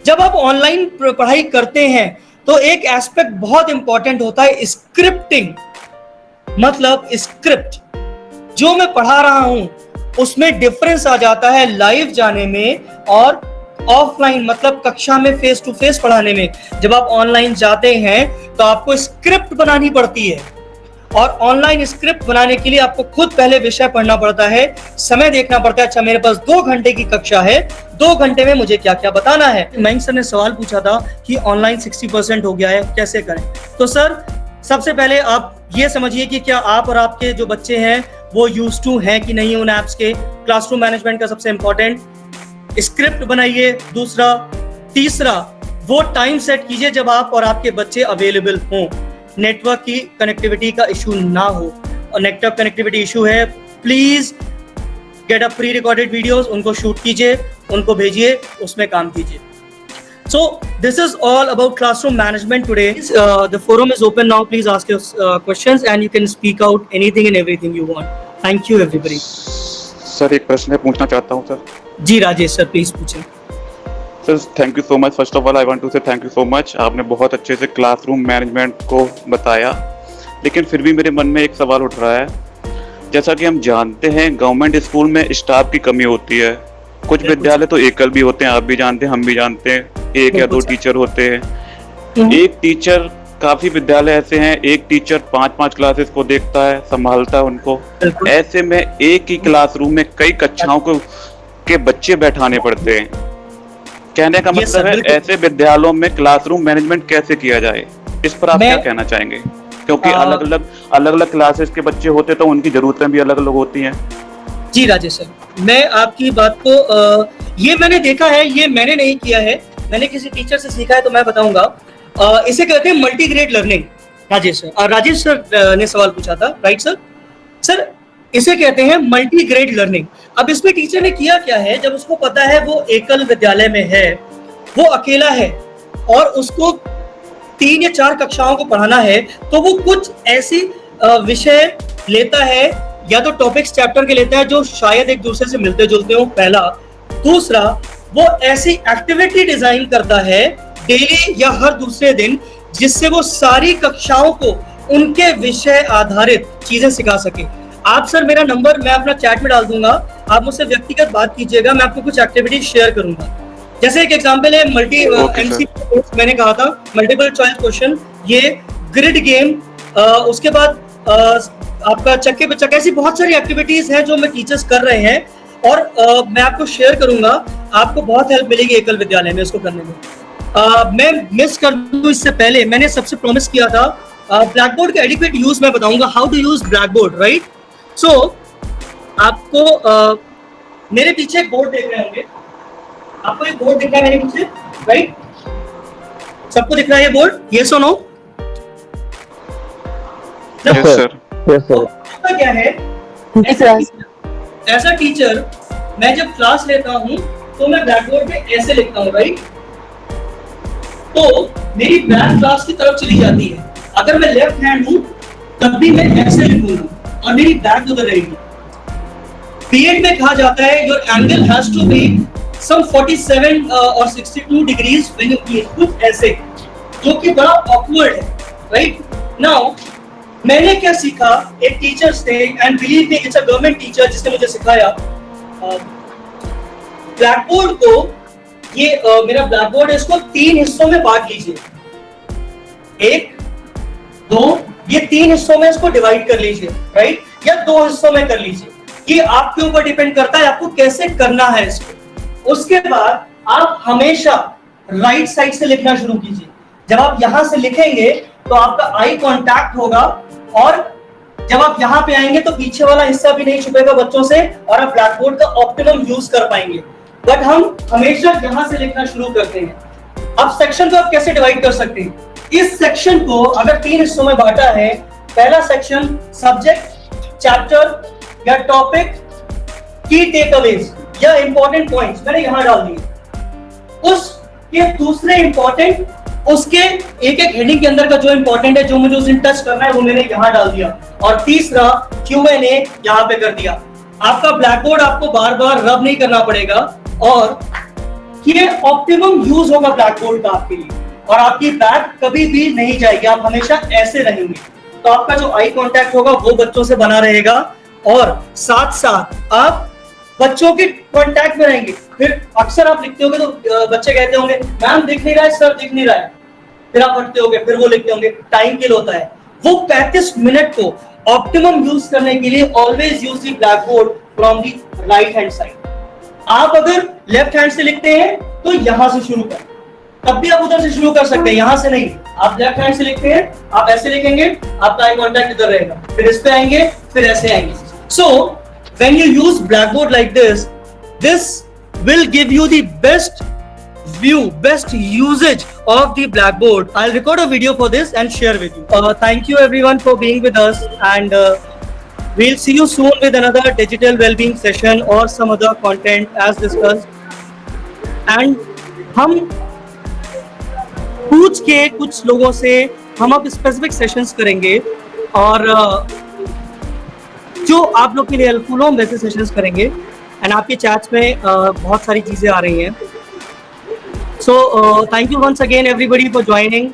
जब आप ऑनलाइन पढ़ाई करते हैं तो एक एस्पेक्ट बहुत इंपॉर्टेंट होता है स्क्रिप्टिंग, मतलब स्क्रिप्ट। जो मैं पढ़ा रहा हूं उसमें डिफरेंस आ जाता है लाइव जाने में और ऑफलाइन, मतलब कक्षा में फेस टू फेस पढ़ाने में। जब आप ऑनलाइन जाते हैं तो आपको स्क्रिप्ट बनानी पड़ती है, और ऑनलाइन स्क्रिप्ट बनाने के लिए आपको खुद पहले विषय पढ़ना पड़ता है, समय देखना पड़ता है। अच्छा, मेरे पास 2 घंटे की कक्षा है, 2 घंटे में मुझे क्या क्या बताना है। मयंक सर ने सवाल पूछा था कि ऑनलाइन 60% हो गया है, कैसे करें? तो सर, सबसे पहले आप ये समझिए कि क्या आप और आपके जो बच्चे हैं वो यूज टू हैं कि नहीं उन एप्स के। क्लासरूम मैनेजमेंट का सबसे इंपॉर्टेंट स्क्रिप्ट बनाइए। दूसरा, तीसरा, वो टाइम सेट कीजिए जब आप और आपके बच्चे अवेलेबल हों, नेटवर्क की कनेक्टिविटी का इशू ना हो। और नेटवर्क कनेक्टिविटी इशू है, please get a pre recorded videos, उनको शूट कीजिए, उनको भेजिए, उसमें काम कीजिए। So this is all about classroom management today. The forum is open now. Please ask your questions and you can speak out anything and everything you want. Thank you everybody. Sir, एक प्रश्न मैं पूछना चाहता हूँ sir. जी Rajesh sir, please पूछें। Sir, thank you so much. First of all I want to say thank you so much. आपने बहुत अच्छे से क्लासरूम मैनेजमेंट को बताया, लेकिन फिर भी मेरे मन में एक सवाल उठ रहा है। जैसा कि हम जानते हैं, गवर्नमेंट स्कूल में स्टाफ की कमी होती है। कुछ विद्यालय तो एकल भी होते हैं, आप भी जानते हैं, हम भी जानते हैं, 1 या 2 टीचर होते हैं। एक टीचर, काफी विद्यालय ऐसे हैं, एक टीचर 5-5 क्लासेस को देखता है, संभालता है उनको। ऐसे में एक ही क्लासरूम में कई कक्षाओं के बच्चे बैठाने पड़ते हैं। कहने का मतलब है, ऐसे विद्यालयों में क्लासरूम मैनेजमेंट कैसे किया जाए, इस पर आप क्या कहना चाहेंगे? क्योंकि अलग अलग क्लासेस के बच्चे होते तो उनकी जरूरतें भी अलग अलग होती हैं। जी राजेश सर, मैं आपकी बात को ये मैंने देखा है, ये मैंने नहीं किया है, मैंने किसी टीचर से सीखा है, तो मैं बताऊंगा। इसे कहते हैं multi grade learning. Rajesh sir, और राजेश सर ने सवाल पूछा था, राइट सर? सर, इसे कहते हैं मल्टी ग्रेड लर्निंग। अब इसमें टीचर ने किया क्या है, जब उसको पता है वो एकल विद्यालय में है, वो अकेला है और उसको 3 या 4 कक्षाओं को पढ़ाना है, तो वो कुछ ऐसी विषय लेता है, या तो टॉपिक्स चैप्टर के लेता है जो शायद एक दूसरे से मिलते जुलते हो, पहला। दूसरा, वो ऐसी एक्टिविटी डिजाइन करता है डेली या हर दूसरे दिन, जिससे वो सारी कक्षाओं को उनके विषय आधारित चीजें सिखा सके। आप सर, मेरा नंबर मैं अपना चैट में डाल दूंगा, आप मुझसे व्यक्तिगत बात कीजिएगा, मैं आपको कुछ एक्टिविटी शेयर करूंगा। जैसे एक एग्जांपल है मल्टी एमसीक्यू, मैंने कहा था मल्टीपल चॉइस क्वेश्चन, ये ग्रिड गेम, उसके बाद आपका चक्के पे चक्के, ऐसी बहुत सारी एक्टिविटीज हैं जो मैं टीचर्स कर रहे हैं, और मैं आपको शेयर करूंगा, आपको बहुत हेल्प मिलेगी एकल विद्यालय में इसको करने में। मैं मिस कर दूं इससे पहले, मैंने सबसे प्रॉमिस किया था ब्लैक बोर्ड का एडिक्वेट यूज मैं बताऊंगा, how to use black board, right? So आपको मेरे पीछे एक बोर्ड देख रहे होंगे, आपको एक बोर्ड दिख रहा है मेरे पीछे, राइट? सबको दिख रहा है ये बोर्ड, यस और नो? Yes sir. क्या है, ऐसा टीचर मैं जब क्लास लेता हूं तो मैं ब्लैक बोर्ड पे ऐसे लिखता हूं, राइट? तो मेरी बैक क्लास की तरफ चली जाती है। अगर मैं लेफ्ट हैंड हूं तब भी मैं ऐसे लिखूंगा और मेरी बैक उधर रहेगी। बीएड में कहा जाता है your angle has to be some 47 और 62 डिग्रीज व्हेन यू रीड, कुछ ऐसे, जो कि बड़ा ऑकवर्ड है, राइट? नाउ मैंने क्या सीखा एक टीचर से, and believe me it's a government teacher जिसने मुझे सिखाया, ब्लैक बोर्ड को, ये मेरा ब्लैक बोर्ड है, इसको 3 हिस्सों में बांट लीजिए, 1, 2, ये 3 हिस्सों में इसको डिवाइड कर लीजिए, राइट? या 2 हिस्सों में कर लीजिए, ये आपके ऊपर डिपेंड करता है आपको कैसे करना है इसको। उसके बाद आप हमेशा राइट साइड से लिखना शुरू कीजिए। जब आप यहां से लिखेंगे तो आपका आई कांटेक्ट होगा, और जब आप यहाँ पे आएंगे तो पीछे वाला हिस्सा भी नहीं छुपेगा बच्चों से, और आप ब्लैक बोर्ड का ऑप्टिमम यूज कर पाएंगे। बट हम हमेशा यहाँ से लिखना शुरू करते हैं। अब सेक्शन को आप कैसे डिवाइड कर सकते हैं? इस सेक्शन को अगर 3 हिस्सों में बांटा है, पहला सेक्शन सब्जेक्ट, चैप्टर या टॉपिक की टेकअवेज या इंपॉर्टेंट पॉइंट्स मैंने यहां डाल दिए। उसके दूसरे इंपॉर्टेंट उसके एक एक हेडिंग के अंदर का जो इंपॉर्टेंट है, जो मुझे उसे टच करना है, वो मैंने यहां डाल दिया। और तीसरा Q&A यहां पे कर दिया। आपका ब्लैक बोर्ड आपको बार बार रब नहीं करना पड़ेगा और ये ऑप्टिमम यूज होगा ब्लैक बोर्ड का आपके लिए, और आपकी बैक कभी भी नहीं जाएगी, आप हमेशा ऐसे रहेंगे। तो आपका जो आई कांटेक्ट होगा वो बच्चों से बना रहेगा और साथ साथ आप बच्चों के कांटेक्ट में रहेंगे। फिर अक्सर आप लिखते होंगे तो बच्चे कहते होंगे मैम दिख नहीं रहा है, सर दिख नहीं रहा है, फिर आप पढ़ते होंगे, फिर वो लिखते होंगे, टाइम किल होता है। वो 35 मिनट को ऑप्टिमम यूज करने के लिए always use the black board from the right hand side. आप अगर लेफ्ट हैंड से लिखते हैं तो यहां से शुरू करें, तब भी आप उधर से शुरू कर सकते हैं, यहां से नहीं। आप लेफ्ट हैंड से लिखते हैं, आप ऐसे लिखेंगे, आपका आई कांटेक्ट इधर रहेगा, फिर इस पे आएंगे, फिर ऐसे आएंगे। सो when you use blackboard like this will give you the best view, best usage of the blackboard. I'll record a video for this and share with you. Thank you everyone for being with us, and we'll see you soon with another digital well-being session or some other content as discussed. And हम पूछ के कुछ लोगों से हम अब specific sessions करेंगे और जो आप लोग के लिए हेल्पफुल हो वैसे सेशंस करेंगे। एंड आपके चैट्स में बहुत सारी चीज़ें आ रही हैं। So thank you once again everybody for joining.